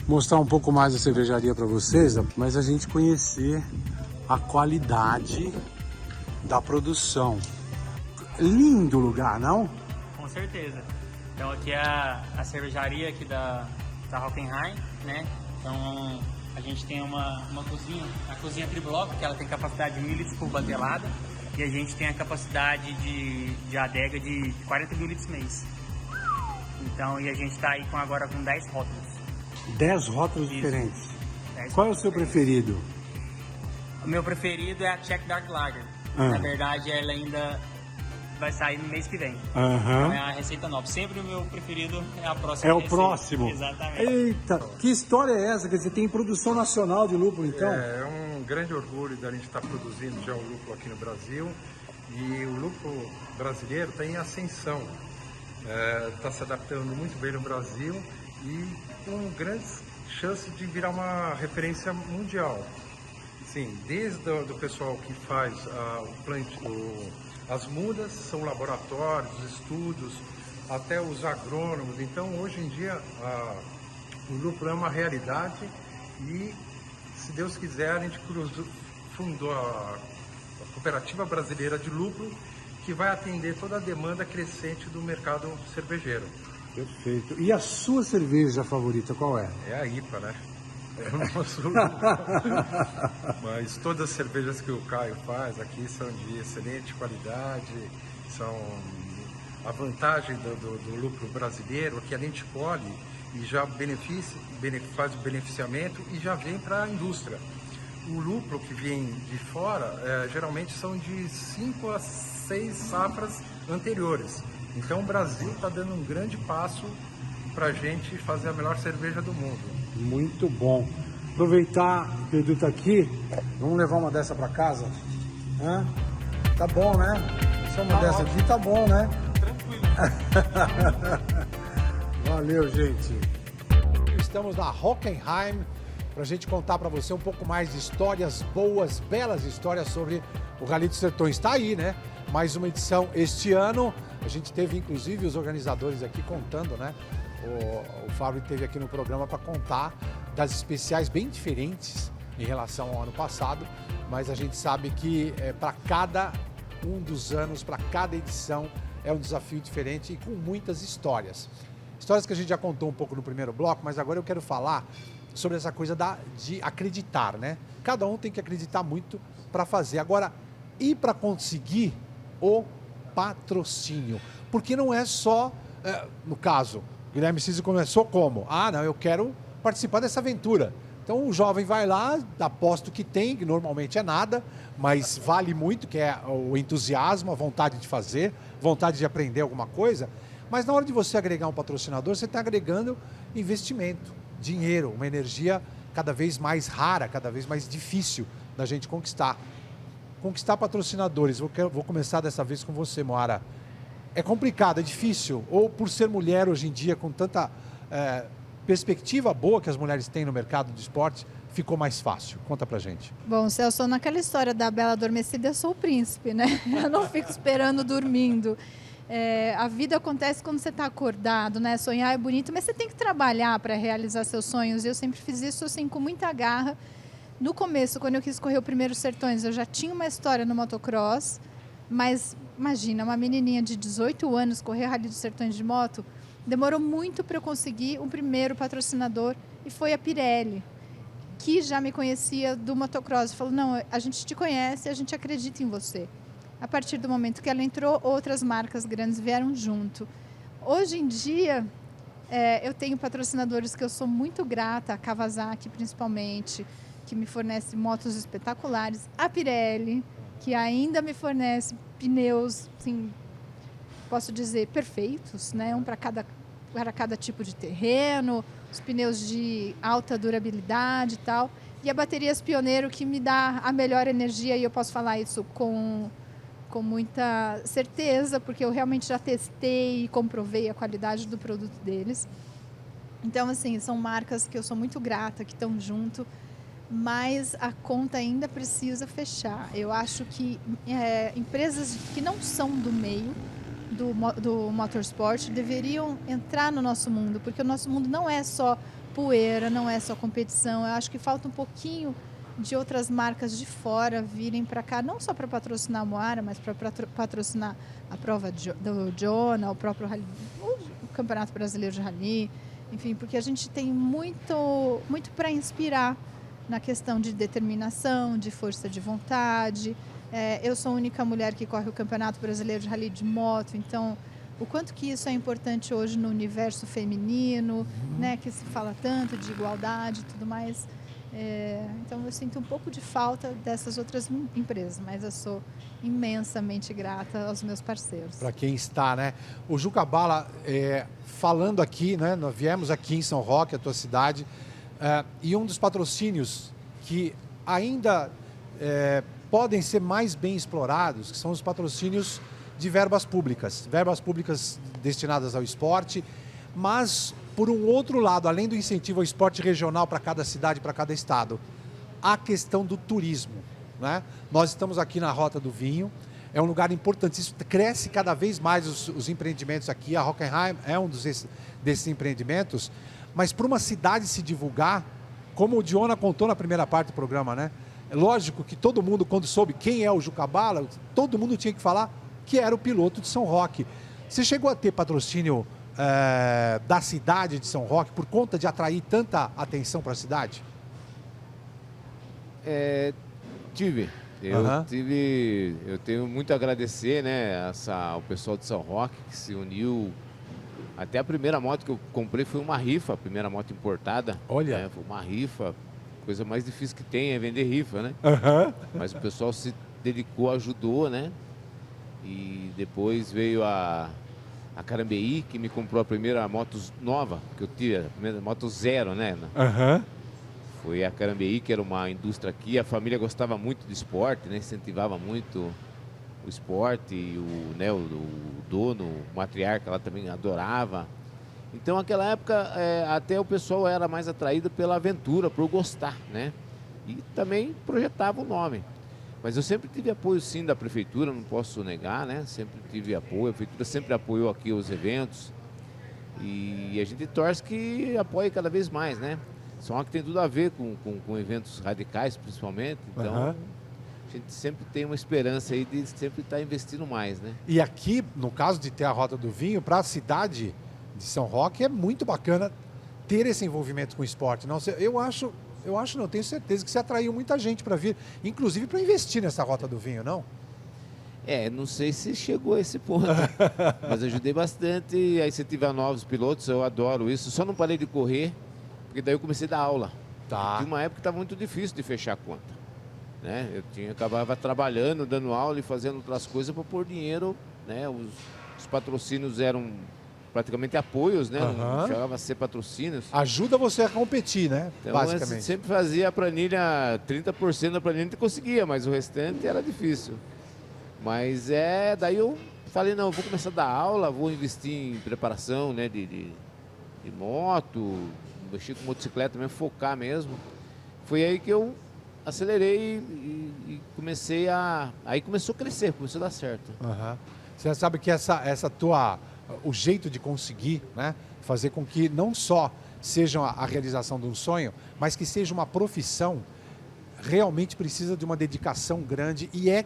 mostrar um pouco mais a cervejaria para vocês, mas a gente conhecer a qualidade da produção. Lindo lugar, não? Com certeza. Então aqui é a cervejaria aqui da Hockenheim, né? Então a gente tem uma cozinha, a cozinha tribloco, que ela tem capacidade de 1.000 litros por batelada, e a gente tem a capacidade de adega de 40 mil litros mês. Então, e a gente está aí agora com 10 rótulos. 10 rótulos diferentes. Qual é o seu preferido? O meu preferido é a Czech Dark Lager. Na verdade, ela ainda vai sair no mês que vem. Então é a receita nova. Sempre o meu preferido é a próxima receita. É o próximo? Exatamente. Eita, que história é essa? Quer dizer, tem produção nacional de lúpulo, então? É um grande orgulho da gente estar produzindo já o lúpulo aqui no Brasil. E o lúpulo brasileiro está em ascensão, está se adaptando muito bem no Brasil e com grandes chances de virar uma referência mundial. Sim, desde do pessoal que faz o plantio, as mudas, são laboratórios, estudos, até os agrônomos. Então, hoje em dia, o lúpulo é uma realidade e, se Deus quiser, a gente fundou a Cooperativa Brasileira de Lúpulo, que vai atender toda a demanda crescente do mercado cervejeiro. Perfeito. E a sua cerveja favorita qual é? É a IPA, né? É o nosso... Mas todas as cervejas que o Caio faz aqui são de excelente qualidade, são a vantagem do lúpulo brasileiro, que a gente colhe e já faz o beneficiamento e já vem para a indústria. O lúpulo que vem de fora, geralmente são de 5 a 6 safras anteriores. Então o Brasil está dando um grande passo para a gente fazer a melhor cerveja do mundo. Muito bom. Aproveitar que o Edu está aqui, vamos levar uma dessa para casa? Hã? Tá bom, né? Só uma dessa aqui tá bom, né? Tranquilo. Valeu, gente. Estamos na Hockenheim para a gente contar para você um pouco mais de histórias boas, belas histórias sobre o Rally dos Sertões. Está aí, né? Mais uma edição este ano. A gente teve, inclusive, os organizadores aqui contando, né? O Fábio esteve aqui no programa para contar das especiais bem diferentes em relação ao ano passado, mas a gente sabe que para cada um dos anos, para cada edição, é um desafio diferente e com muitas histórias. Histórias que a gente já contou um pouco no primeiro bloco, mas agora eu quero falar sobre essa coisa de acreditar, né? Cada um tem que acreditar muito para fazer. Agora, e para conseguir o patrocínio? Porque não é só, no caso, o Guilherme Cisi começou como? Ah, não, eu quero participar dessa aventura. Então o jovem vai lá, aposta o que tem, que normalmente é nada, mas vale muito, que é o entusiasmo, a vontade de fazer, vontade de aprender alguma coisa. Mas na hora de você agregar um patrocinador, você está agregando investimento, dinheiro, uma energia cada vez mais rara, cada vez mais difícil da gente conquistar. Conquistar patrocinadores, vou começar dessa vez com você, Moara. É complicado, é difícil? Ou por ser mulher hoje em dia, com tanta perspectiva boa que as mulheres têm no mercado de esporte, ficou mais fácil? Conta pra gente. Bom, Celso, naquela história da Bela Adormecida, eu sou o príncipe, né? Eu não fico esperando dormindo. A vida acontece quando você está acordado, né? Sonhar é bonito, mas você tem que trabalhar para realizar seus sonhos. Eu sempre fiz isso assim, com muita garra. No começo, quando eu quis correr o primeiro Sertões, eu já tinha uma história no motocross, mas imagina, uma menininha de 18 anos correr Rally dos Sertões de moto, demorou muito para eu conseguir um primeiro patrocinador, e foi a Pirelli, que já me conhecia do motocross. Falou, não, a gente te conhece, a gente acredita em você. A partir do momento que ela entrou, outras marcas grandes vieram junto. Hoje em dia, eu tenho patrocinadores que eu sou muito grata, a Kawasaki principalmente, que me fornece motos espetaculares, a Pirelli, que ainda me fornece pneus, assim, posso dizer, perfeitos, né? Um para cada tipo de terreno, os pneus de alta durabilidade e tal. E a Baterias Pioneiro, que me dá a melhor energia, e eu posso falar isso com muita certeza, porque eu realmente já testei e comprovei a qualidade do produto deles. Então, assim, são marcas que eu sou muito grata, que estão junto, mas a conta ainda precisa fechar. Eu acho que empresas que não são do meio do motorsport deveriam entrar no nosso mundo, porque o nosso mundo não é só poeira, não é só competição. Eu acho que falta um pouquinho de outras marcas de fora virem para cá, não só para patrocinar a Moara, mas para patrocinar a prova do Jonah, o próprio rally, o Campeonato Brasileiro de Rally, enfim, porque a gente tem muito para inspirar na questão de determinação, de força de vontade. Eu sou a única mulher que corre o Campeonato Brasileiro de Rally de moto, então o quanto que isso é importante hoje no universo feminino, né, que se fala tanto de igualdade e tudo mais. Então eu sinto um pouco de falta dessas outras empresas, mas eu sou imensamente grata aos meus parceiros. Para quem está, né? O Juca Bala, falando aqui, né? Nós viemos aqui em São Roque, a tua cidade, e um dos patrocínios que ainda podem ser mais bem explorados, que são os patrocínios de verbas públicas destinadas ao esporte, mas por um outro lado, além do incentivo ao esporte regional para cada cidade, para cada estado, a questão do turismo, né? Nós estamos aqui na Rota do Vinho, é um lugar importantíssimo, cresce cada vez mais os empreendimentos aqui, a Hockenheim é um desses empreendimentos, mas para uma cidade se divulgar, como o Diona contou na primeira parte do programa, né? É lógico que todo mundo, quando soube quem é o Juca Bala, todo mundo tinha que falar que era o piloto de São Roque. Você chegou a ter patrocínio da cidade de São Roque por conta de atrair tanta atenção para a cidade? Tive. Eu tenho muito a agradecer, né, ao pessoal de São Roque que se uniu. Até a primeira moto que eu comprei foi uma rifa, a primeira moto importada. Olha. Foi uma rifa. Coisa mais difícil que tem é vender rifa, né? Mas o pessoal se dedicou, ajudou, né? E depois veio a Carambeí, que me comprou a primeira moto nova que eu tive, a primeira moto zero, né? Foi a Carambeí, que era uma indústria aqui. A família gostava muito do esporte, né? Incentivava muito o esporte. E o dono, o matriarca, ela também adorava. Então, naquela época, até o pessoal era mais atraído pela aventura, por gostar, né? E também projetava o nome. Mas eu sempre tive apoio, sim, da prefeitura, não posso negar, né? Sempre tive apoio, a prefeitura sempre apoiou aqui os eventos. E a gente torce que apoie cada vez mais, né? Só que tem tudo a ver com eventos radicais, principalmente. Então, a gente sempre tem uma esperança aí de sempre estar investindo mais, né? E aqui, no caso de ter a Rota do Vinho, para a cidade de São Roque, é muito bacana ter esse envolvimento com o esporte. Não, não, tenho certeza que você atraiu muita gente para vir, inclusive para investir nessa Rota do Vinho, não? Não sei se chegou a esse ponto, mas ajudei bastante. Aí você tiver novos pilotos, eu adoro isso. Só não parei de correr, porque daí eu comecei a dar aula. Tá. Tinha uma época que estava muito difícil de fechar a conta, né? Acabava trabalhando, dando aula e fazendo outras coisas para pôr dinheiro, né? Os patrocínios eram praticamente apoios, né? Não chegava a ser patrocínios. Ajuda você a competir, né? Então, basicamente. Sempre fazia a planilha, 30% da planilha a gente conseguia, mas o restante era difícil. Mas daí eu falei, não, eu vou começar a dar aula, vou investir em preparação, né? De moto, mexer com motocicleta mesmo, focar mesmo. Foi aí que eu acelerei e comecei aí começou a crescer, começou a dar certo. Você sabe que o jeito de conseguir, né, fazer com que não só seja a realização de um sonho, mas que seja uma profissão, realmente precisa de uma dedicação grande e é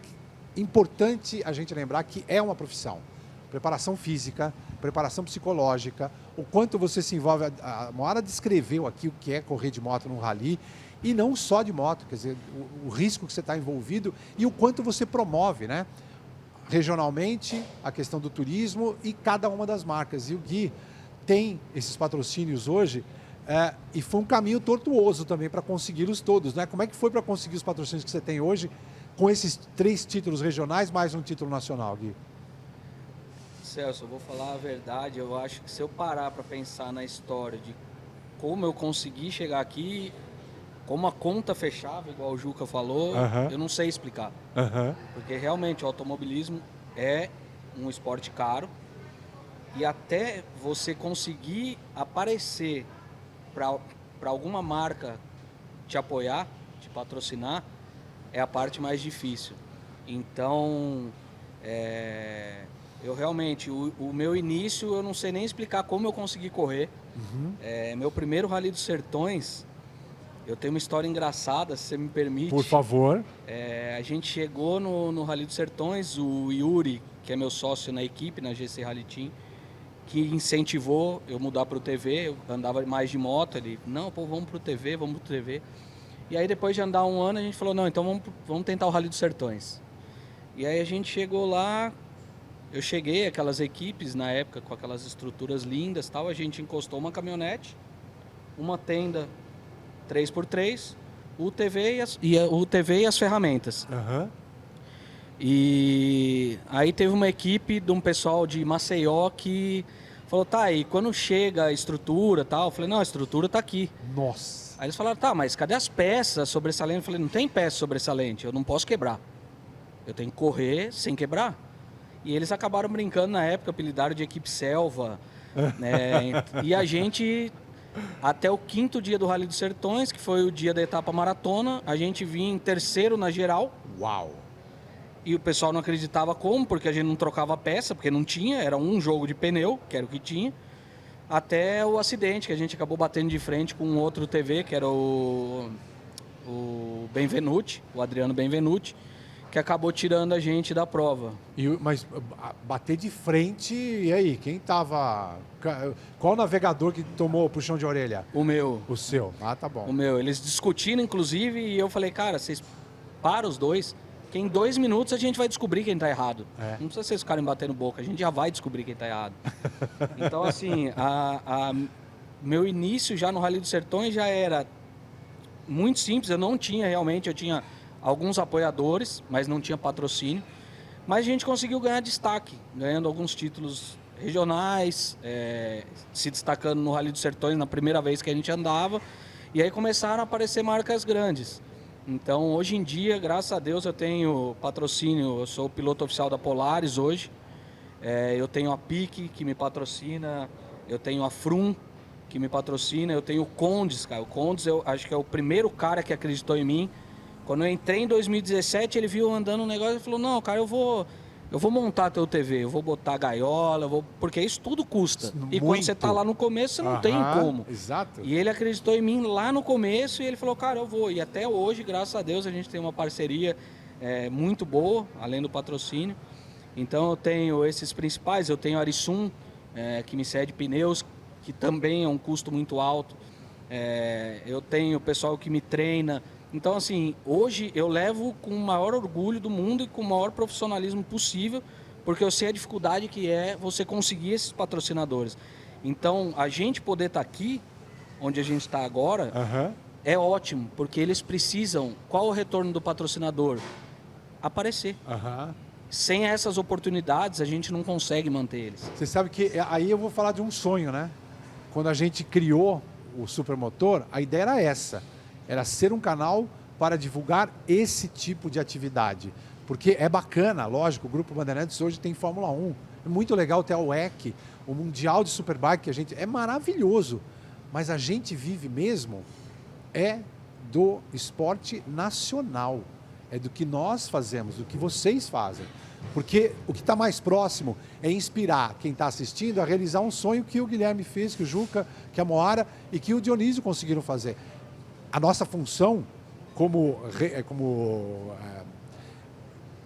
importante a gente lembrar que é uma profissão. Preparação física, preparação psicológica, o quanto você se envolve. A Moara descreveu aqui o que é correr de moto num rally, e não só de moto, quer dizer, o risco que você está envolvido e o quanto você promove, né? Regionalmente, a questão do turismo e cada uma das marcas. E o Gui tem esses patrocínios hoje e foi um caminho tortuoso também para consegui-los todos, né? Como é que foi para conseguir os patrocínios que você tem hoje com esses 3 títulos regionais mais um título nacional, Gui? Celso, eu vou falar a verdade, eu acho que se eu parar para pensar na história de como eu consegui chegar aqui, como a conta fechava, igual o Juca falou, eu não sei explicar. Porque realmente o automobilismo é um esporte caro e até você conseguir aparecer para alguma marca te apoiar, te patrocinar, é a parte mais difícil. Então, eu realmente, o meu início, eu não sei nem explicar como eu consegui correr. Meu primeiro Rally dos Sertões, eu tenho uma história engraçada, se você me permite. Por favor. A gente chegou no Rally dos Sertões, o Yuri, que é meu sócio na equipe, na GC Rally Team, que incentivou eu mudar para o TV, eu andava mais de moto, ele, não, pô, vamos para o TV. E aí depois de andar um ano, a gente falou, não, então vamos tentar o Rally dos Sertões. E aí a gente chegou lá, eu cheguei, aquelas equipes na época, com aquelas estruturas lindas, tal, a gente encostou uma caminhonete, uma tenda 3x3, o TV e as ferramentas. E aí teve uma equipe de um pessoal de Maceió que falou, tá, e quando chega a estrutura e tal, eu falei, não, a estrutura tá aqui. Nossa! Aí eles falaram, tá, mas cadê as peças sobressalentes? Eu falei, não tem peça sobressalente, eu não posso quebrar. Eu tenho que correr sem quebrar. E eles acabaram brincando na época, apelidaram de equipe selva. Né? E a gente, até o 5º dia do Rally dos Sertões, que foi o dia da etapa maratona, a gente vinha em terceiro na geral. Uau! E o pessoal não acreditava como, porque a gente não trocava peça, porque não tinha, era um jogo de pneu, que era o que tinha. Até o acidente, que a gente acabou batendo de frente com um outro TV, que era o Benvenuti, o Adriano Benvenuti, que acabou tirando a gente da prova. Mas bater de frente, e aí? Quem tava... Qual o navegador que tomou o puxão de orelha? O meu. O seu. Ah, tá bom. O meu. Eles discutiram, inclusive, e eu falei, cara, vocês param os dois, que em 2 minutos a gente vai descobrir quem tá errado. Não precisa vocês ficarem batendo boca, a gente já vai descobrir quem tá errado. Então, assim, meu início já no Rally dos Sertões já era muito simples, eu não tinha realmente, eu tinha alguns apoiadores, mas não tinha patrocínio. Mas a gente conseguiu ganhar destaque, ganhando alguns títulos regionais, se destacando no Rally dos Sertões na primeira vez que a gente andava. E aí começaram a aparecer marcas grandes. Então, hoje em dia, graças a Deus, eu tenho patrocínio, eu sou piloto oficial da Polaris hoje. Eu tenho a PIC, que me patrocina, eu tenho a Frum, que me patrocina, eu tenho o Condes, cara. O Condes, eu acho que é o primeiro cara que acreditou em mim. Quando eu entrei em 2017, ele viu andando um negócio e falou, não, cara, eu vou montar teu TV, eu vou botar gaiola, porque isso tudo custa. E quando você tá lá no começo, você não tem como. Exato. E ele acreditou em mim lá no começo e ele falou, cara, eu vou. E até hoje, graças a Deus, a gente tem uma parceria muito boa, além do patrocínio. Então eu tenho esses principais, eu tenho a Arisum, que me cede pneus, que também é um custo muito alto. Eu tenho o pessoal que me treina. Então, assim, hoje eu levo com o maior orgulho do mundo e com o maior profissionalismo possível, porque eu sei a dificuldade que é você conseguir esses patrocinadores. Então, a gente poder estar aqui, onde a gente está agora, é ótimo, porque eles precisam... Qual o retorno do patrocinador? Aparecer. Sem essas oportunidades, a gente não consegue manter eles. Você sabe que aí eu vou falar de um sonho, né? Quando a gente criou o Supermotor, a ideia era essa. Era ser um canal para divulgar esse tipo de atividade. Porque é bacana, lógico, o Grupo Bandeirantes hoje tem Fórmula 1. É muito legal ter a WEC, o Mundial de Superbike, que a gente... É maravilhoso. Mas a gente vive mesmo do esporte nacional. É do que nós fazemos, do que vocês fazem. Porque o que está mais próximo é inspirar quem está assistindo a realizar um sonho que o Guilherme fez, que o Juca, que a Moara e que o Dionísio conseguiram fazer. A nossa função como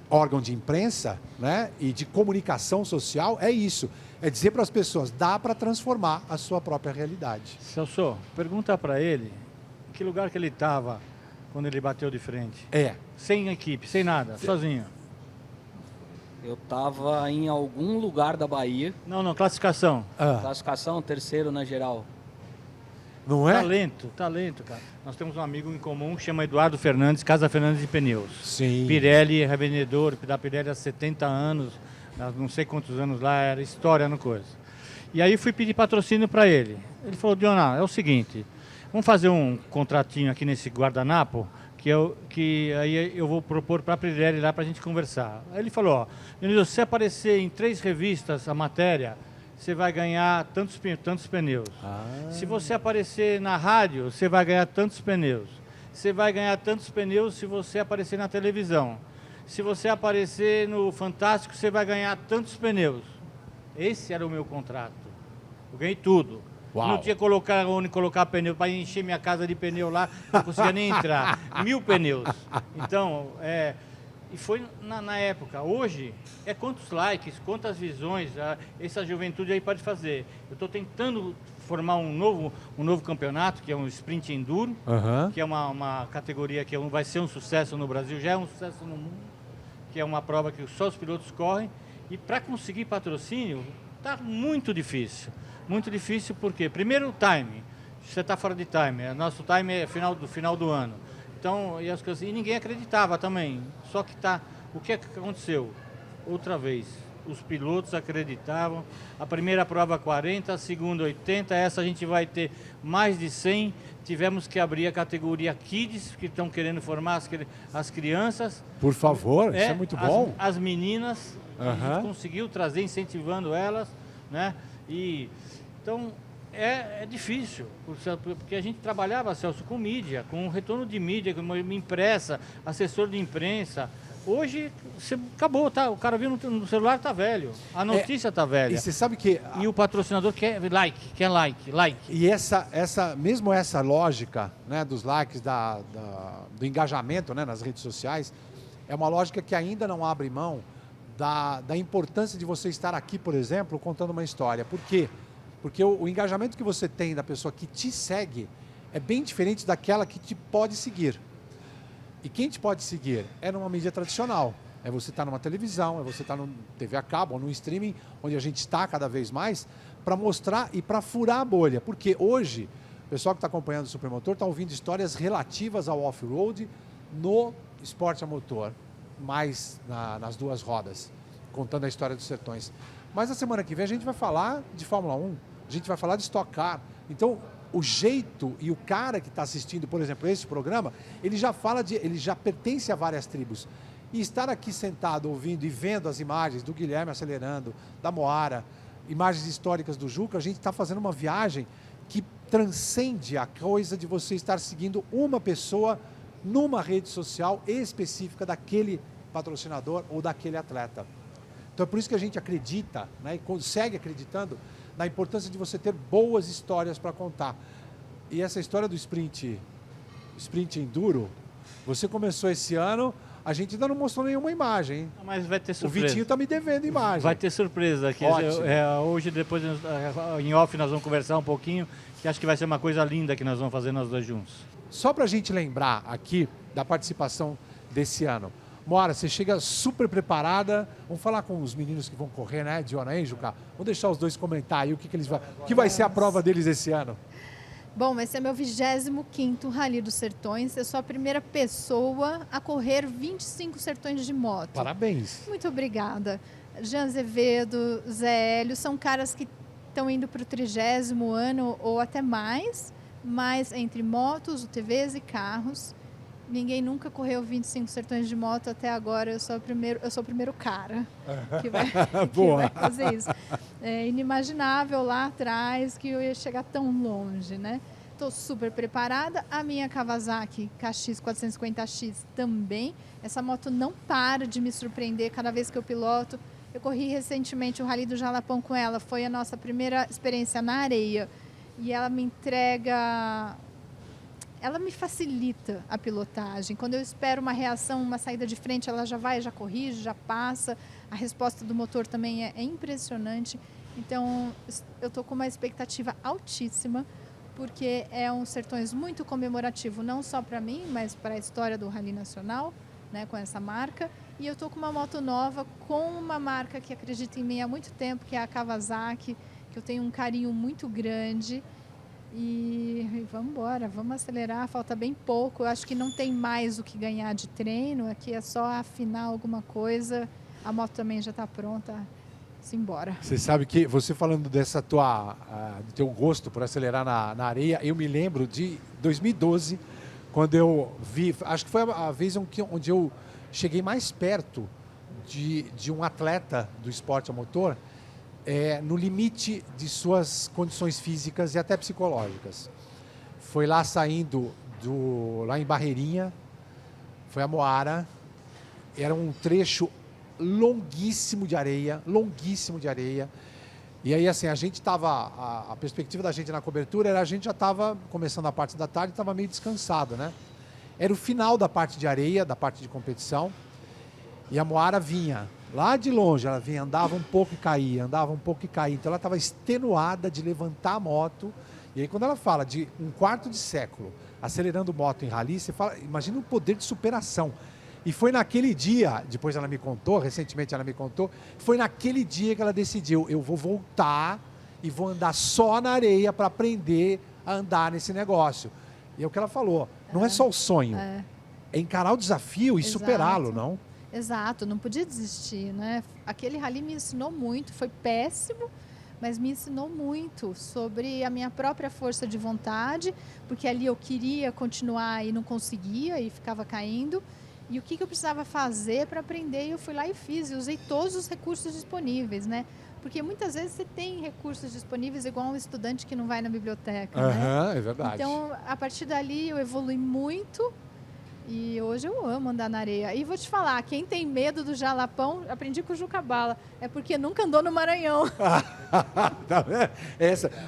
órgão de imprensa, né, e de comunicação social é isso. É dizer para as pessoas, dá para transformar a sua própria realidade. Celso, pergunta para ele em que lugar que ele estava quando ele bateu de frente. Sem equipe, sem nada, sozinho. Eu estava em algum lugar da Bahia. Não, classificação. Classificação, terceiro na geral. Não é? Talento, cara. Nós temos um amigo em comum que chama Eduardo Fernandes, Casa Fernandes de Pneus. Sim. Pirelli, revendedor da Pirelli há 70 anos, não sei quantos anos lá, era história no coisa. E aí fui pedir patrocínio para ele. Ele falou, Dional, é o seguinte, vamos fazer um contratinho aqui nesse guardanapo, que aí eu vou propor para a Pirelli lá para a gente conversar. Aí ele falou, Dionísio, se aparecer em 3 revistas a matéria, você vai ganhar tantos pneus. Se você aparecer na rádio, você vai ganhar tantos pneus. Você vai ganhar tantos pneus se você aparecer na televisão. Se você aparecer no Fantástico, você vai ganhar tantos pneus. Esse era o meu contrato. Eu ganhei tudo. Uau. Não tinha onde colocar pneu, para encher minha casa de pneu lá, não conseguia nem entrar. 1000 pneus. Então, e foi na época. Hoje, quantos likes, quantas visões essa juventude aí pode fazer. Eu estou tentando formar um novo campeonato, que é um Sprint Enduro, que é uma categoria que vai ser um sucesso no Brasil, já é um sucesso no mundo, que é uma prova que só os pilotos correm. E para conseguir patrocínio, está muito difícil. Muito difícil porque, primeiro, o time. Você está fora de time. Nosso time é final do ano. Então, e ninguém acreditava também. Só que o que aconteceu? Outra vez, os pilotos acreditavam. A primeira prova 40, a segunda 80, essa a gente vai ter mais de 100. Tivemos que abrir a categoria Kids, que estão querendo formar as crianças. Por favor, isso é muito bom. As meninas, a gente conseguiu trazer, incentivando elas, né? E, então, é difícil, porque a gente trabalhava, Celso, com mídia, com retorno de mídia, com uma impressa, assessor de imprensa. Hoje, acabou, tá? O cara viu no celular, tá velho. A notícia tá velha. E você sabe que... E o patrocinador quer like. E mesmo essa lógica, né, dos likes, do engajamento, né, nas redes sociais, é uma lógica que ainda não abre mão da importância de você estar aqui, por exemplo, contando uma história. Por quê? Porque o engajamento que você tem da pessoa que te segue é bem diferente daquela que te pode seguir. E quem te pode seguir é numa mídia tradicional. É você estar numa televisão, é você estar no TV a cabo ou no streaming, onde a gente está cada vez mais, para mostrar e para furar a bolha. Porque hoje, o pessoal que está acompanhando o Supermotor está ouvindo histórias relativas ao off-road no esporte a motor, mais nas duas rodas, contando a história dos sertões. Mas na semana que vem a gente vai falar de Fórmula 1, a gente vai falar de Stock Car. Então, o jeito e o cara que está assistindo, por exemplo, esse programa, ele já pertence a várias tribos. E estar aqui sentado, ouvindo e vendo as imagens do Guilherme acelerando, da Moara, imagens históricas do Juca, a gente está fazendo uma viagem que transcende a coisa de você estar seguindo uma pessoa numa rede social específica daquele patrocinador ou daquele atleta. Então é por isso que a gente acredita, né, e segue acreditando na importância de você ter boas histórias para contar. E essa história do sprint enduro, você começou esse ano, a gente ainda não mostrou nenhuma imagem, hein? Mas vai ter surpresa. O Vitinho está me devendo imagem. Vai ter surpresa aqui. Hoje, depois, em off, nós vamos conversar um pouquinho, que acho que vai ser uma coisa linda que nós vamos fazer nós dois juntos. Só para a gente lembrar aqui da participação desse ano. Moara, você chega super preparada. Vamos falar com os meninos que vão correr, né, Diona e Juca? Vamos deixar os dois comentar aí o que vai ser a prova deles esse ano. Bom, esse é meu 25º Rally dos Sertões. Eu sou a primeira pessoa a correr 25 sertões de moto. Parabéns. Muito obrigada. Jean Azevedo, Zé Hélio, são caras que estão indo para o 30º ano ou até mais, mas entre motos, UTVs e carros. Ninguém nunca correu 25 sertões de moto até agora. Eu sou o primeiro cara que vai fazer isso. É inimaginável lá atrás que eu ia chegar tão longe, né? Estou super preparada. A minha Kawasaki KX 450X também. Essa moto não para de me surpreender cada vez que eu piloto. Eu corri recentemente o Rally do Jalapão com ela. Foi a nossa primeira experiência na areia. E ela me entrega... Ela me facilita a pilotagem. Quando eu espero uma reação, uma saída de frente, ela já vai, já corrige, já passa. A resposta do motor também é impressionante. Então, eu estou com uma expectativa altíssima, porque é um Sertões muito comemorativo, não só para mim, mas para a história do Rally Nacional, né, com essa marca. E eu estou com uma moto nova, com uma marca que acredita em mim há muito tempo, que é a Kawasaki, que eu tenho um carinho muito grande. E vamos embora, vamos acelerar, falta bem pouco. Eu acho que não tem mais o que ganhar de treino, aqui é só afinar alguma coisa. A moto também já está pronta, simbora. Você sabe que, você falando dessa do teu gosto por acelerar na areia, eu me lembro de 2012, quando eu vi, acho que foi a vez onde eu cheguei mais perto de um atleta do esporte a motor, no limite de suas condições físicas e até psicológicas. Foi lá saindo lá em Barreirinha, foi a Moara, era um trecho longuíssimo de areia, e aí assim, a gente estava, a perspectiva da gente na cobertura era, a gente já estava começando a parte da tarde, estava meio descansado, né? Era o final da parte de areia, da parte de competição, e a Moara vinha lá de longe, ela vinha, andava um pouco e caía, então ela estava extenuada de levantar a moto. E aí quando ela fala de um quarto de século acelerando moto em rally, você fala, imagina o poder de superação. E foi naquele dia, depois ela me contou, recentemente ela me contou, foi naquele dia que ela decidiu, eu vou voltar e vou andar só na areia para aprender a andar nesse negócio. E é o que ela falou, não é só o sonho, é encarar o desafio e superá-lo, não? Exato, não podia desistir, né? Aquele rally me ensinou muito, foi péssimo, mas me ensinou muito sobre a minha própria força de vontade, porque ali eu queria continuar e não conseguia e ficava caindo. E o que eu precisava fazer para aprender, eu fui lá e fiz, e usei todos os recursos disponíveis, né? Porque muitas vezes você tem recursos disponíveis igual um estudante que não vai na biblioteca, né? É verdade. Então, a partir dali eu evolui muito e hoje eu amo andar na areia. E vou te falar, quem tem medo do jalapão, aprendi com o Juca Bala, é porque nunca andou no Maranhão. Tá vendo?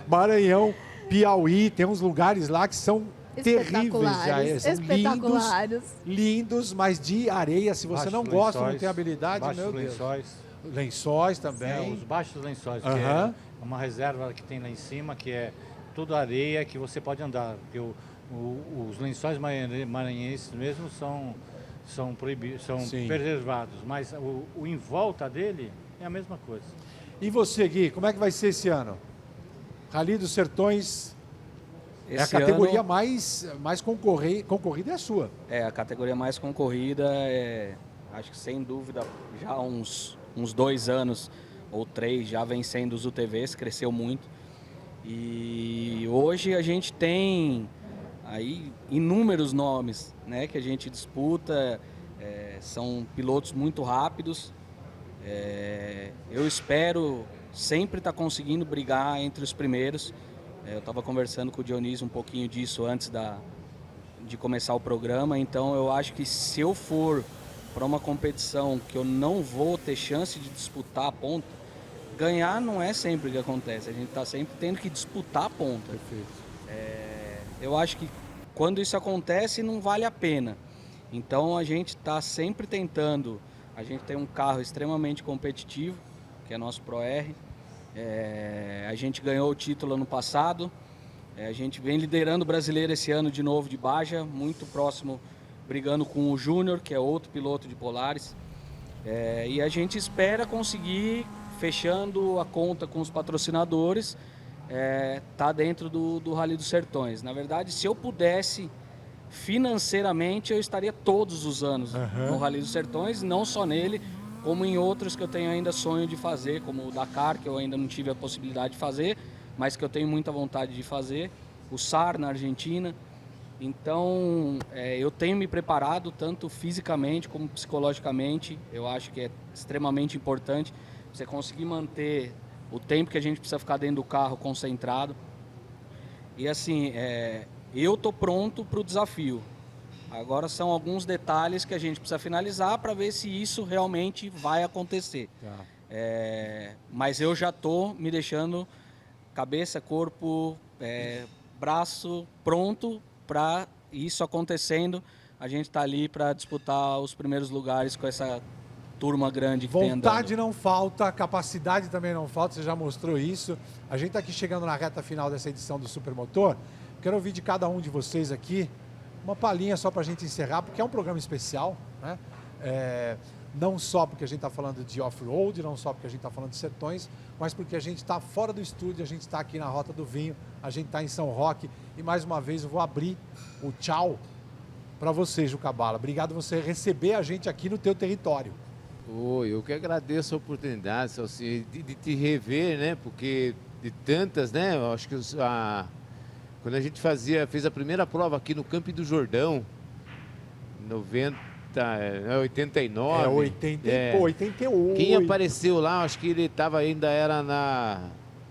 Maranhão, Piauí, tem uns lugares lá que são terríveis já. São espetaculares. Lindos, mas de areia, se você não gosta, não tem habilidade, meu Deus. Lençóis também. Os baixos lençóis, que Aham. é uma reserva que tem lá em cima, que é tudo areia que você pode andar. Porque os lençóis maranhenses mesmo são proibidos, são Sim. preservados, mas o em volta dele é a mesma coisa. E você, Gui, como é que vai ser esse ano? Rally dos Sertões é a Esse categoria ano, mais concorrida é a sua. é a categoria mais concorrida, acho que sem dúvida, já há uns 2 anos ou 3 já vem sendo os UTVs, cresceu muito. E hoje a gente tem aí inúmeros nomes, né, que a gente disputa, são pilotos muito rápidos. Eu espero sempre estar conseguindo brigar entre os primeiros. Eu estava conversando com o Dionísio um pouquinho disso antes de começar o programa, então eu acho que se eu for para uma competição que eu não vou ter chance de disputar a ponta, ganhar não é sempre o que acontece, a gente está sempre tendo que disputar a ponta. Perfeito. Eu acho que quando isso acontece não vale a pena, então a gente está sempre tentando, a gente tem um carro extremamente competitivo, que é nosso Pro R. A gente ganhou o título ano passado, a gente vem liderando o brasileiro esse ano de novo de Baja, muito próximo, brigando com o Júnior, que é outro piloto de Polaris. E a gente espera conseguir, fechando a conta com os patrocinadores, tá dentro do Rally dos Sertões. Na verdade, se eu pudesse, financeiramente, eu estaria todos os anos no Rally dos Sertões, não só nele, como em outros que eu tenho ainda sonho de fazer, como o Dakar, que eu ainda não tive a possibilidade de fazer, mas que eu tenho muita vontade de fazer, o SAR na Argentina. Então, eu tenho me preparado tanto fisicamente como psicologicamente. Eu acho que é extremamente importante você conseguir manter o tempo que a gente precisa ficar dentro do carro concentrado. E assim, eu tô pronto para o desafio. Agora são alguns detalhes que a gente precisa finalizar para ver se isso realmente vai acontecer. Tá. Mas eu já estou me deixando cabeça, corpo, braço pronto para isso acontecendo. A gente está ali para disputar os primeiros lugares com essa turma grande que tem andando. Vontade não falta, capacidade também não falta, você já mostrou isso. A gente está aqui chegando na reta final dessa edição do Supermotor. Quero ouvir de cada um de vocês aqui uma palhinha só para a gente encerrar, porque é um programa especial, né? Não só porque a gente está falando de off-road, não só porque a gente está falando de sertões, mas porque a gente está fora do estúdio, a gente está aqui na Rota do Vinho, a gente está em São Roque. E mais uma vez eu vou abrir o tchau para você, Juca Bala. Obrigado por você receber a gente aqui no teu território. Eu que agradeço a oportunidade, Salsi, de te rever, né? Porque de tantas, né? Eu acho que quando a gente fez a primeira prova aqui no Campo do Jordão, em 89. 88. Quem apareceu lá, acho que ele era na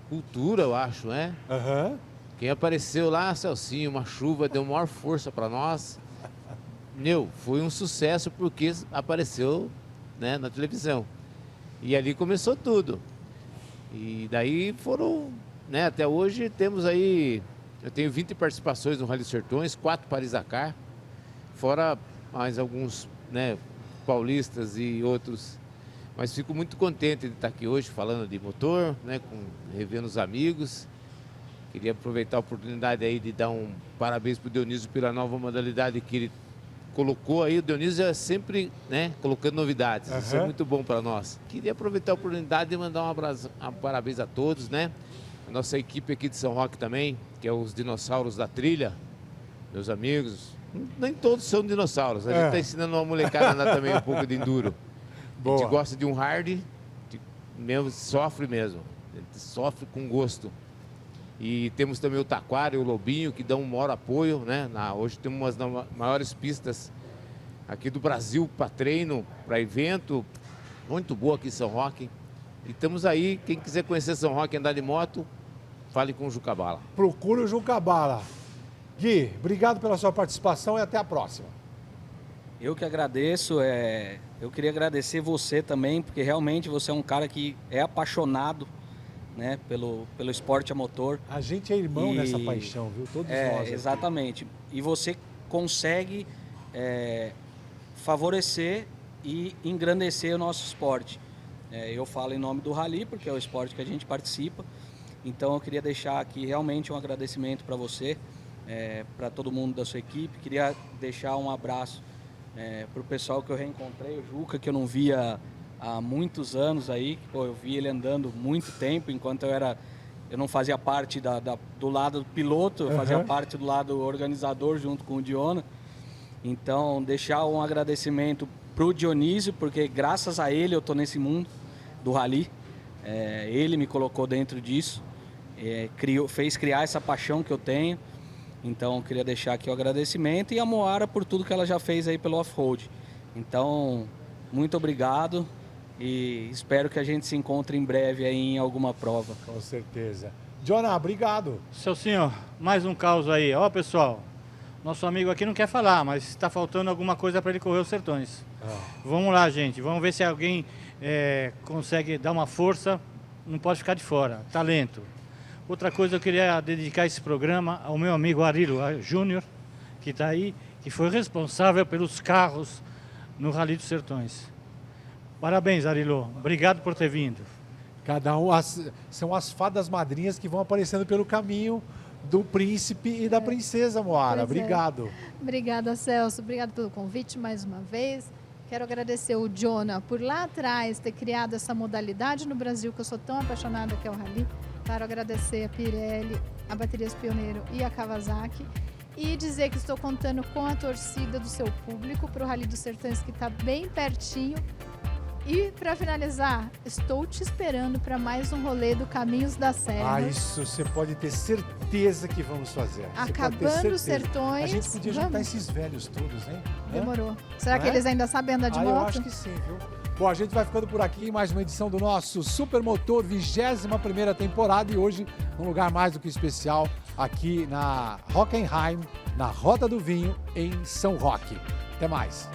Cultura, eu acho, né? Aham. Quem apareceu lá, Celcinho, uma chuva, deu maior força para nós. Foi um sucesso porque apareceu, né, na televisão. E ali começou tudo. E daí foram, né, até hoje temos aí, eu tenho 20 participações no Rally Sertões, 4 Paris-Dakar, fora mais alguns, né, paulistas e outros. Mas fico muito contente de estar aqui hoje falando de motor, né, revendo os amigos. Queria aproveitar a oportunidade aí de dar um parabéns para o Dionísio pela nova modalidade que ele colocou aí. O Dionísio é sempre, né, colocando novidades. Isso é muito bom para nós. Queria aproveitar a oportunidade de mandar um parabéns a todos, né? A nossa equipe aqui de São Roque também, que é os dinossauros da trilha, meus amigos, Nem todos são dinossauros. A gente está ensinando uma molecada a andar também um pouco de enduro. Boa. A gente gosta de um hard, mesmo, sofre mesmo. A gente sofre com gosto. E temos também o Taquara e o Lobinho, que dão um maior apoio, né? Hoje temos umas das maiores pistas aqui do Brasil para treino, para evento. Muito boa aqui em São Roque. E estamos aí, quem quiser conhecer São Roque e andar de moto, fale com o Juca Bala. Procure o Juca Bala. Gui, obrigado pela sua participação e até a próxima. Eu que agradeço, eu queria agradecer você também, porque realmente você é um cara que é apaixonado, né, pelo esporte a motor. A gente é irmão nessa paixão, viu? Todos nós. Aqui. Exatamente. E você consegue favorecer e engrandecer o nosso esporte. Eu falo em nome do Rally, porque é o esporte que a gente participa. Então eu queria deixar aqui realmente um agradecimento para você, para todo mundo da sua equipe. Queria deixar um abraço para o pessoal que eu reencontrei, o Juca, que eu não via há muitos anos aí. Pô, eu vi ele andando muito tempo, enquanto eu não fazia parte do lado do piloto, eu fazia parte do lado organizador junto com o Diona. Então, deixar um agradecimento para o Dionísio, porque graças a ele eu estou nesse mundo do Rally. Ele me colocou dentro disso, fez criar essa paixão que eu tenho. Então, eu queria deixar aqui o agradecimento e a Moara por tudo que ela já fez aí pelo off-road. Então, muito obrigado e espero que a gente se encontre em breve aí em alguma prova. Com certeza. Jonah, obrigado. Celcinho, mais um caos aí. Ó, pessoal, nosso amigo aqui não quer falar, mas está faltando alguma coisa para ele correr os Sertões. Vamos lá, gente. Vamos ver se alguém consegue dar uma força. Não pode ficar de fora. Talento. Outra coisa, eu queria dedicar esse programa ao meu amigo Arilo Júnior, que está aí, que foi responsável pelos carros no Rally dos Sertões. Parabéns, Arilo. Obrigado por ter vindo. Cada um, são as fadas madrinhas que vão aparecendo pelo caminho do príncipe e da princesa, Moara. Obrigado. Obrigada, Celso. Obrigado pelo convite mais uma vez. Quero agradecer o Jonah por lá atrás ter criado essa modalidade no Brasil, que eu sou tão apaixonada, que é o Rally. Quero agradecer a Pirelli, a Baterias Pioneiro e a Kawasaki. E dizer que estou contando com a torcida do seu público para o Rally dos Sertões, que está bem pertinho. E, para finalizar, estou te esperando para mais um rolê do Caminhos da Serra. Isso você pode ter certeza que vamos fazer. Acabando os Sertões. A gente podia juntar esses velhos todos, hein? Demorou. Será que eles ainda sabem andar de moto? Eu acho que sim, viu? Bom, a gente vai ficando por aqui em mais uma edição do nosso Supermotor, 21ª temporada, e hoje um lugar mais do que especial aqui na Hockenheim, na Rota do Vinho, em São Roque. Até mais.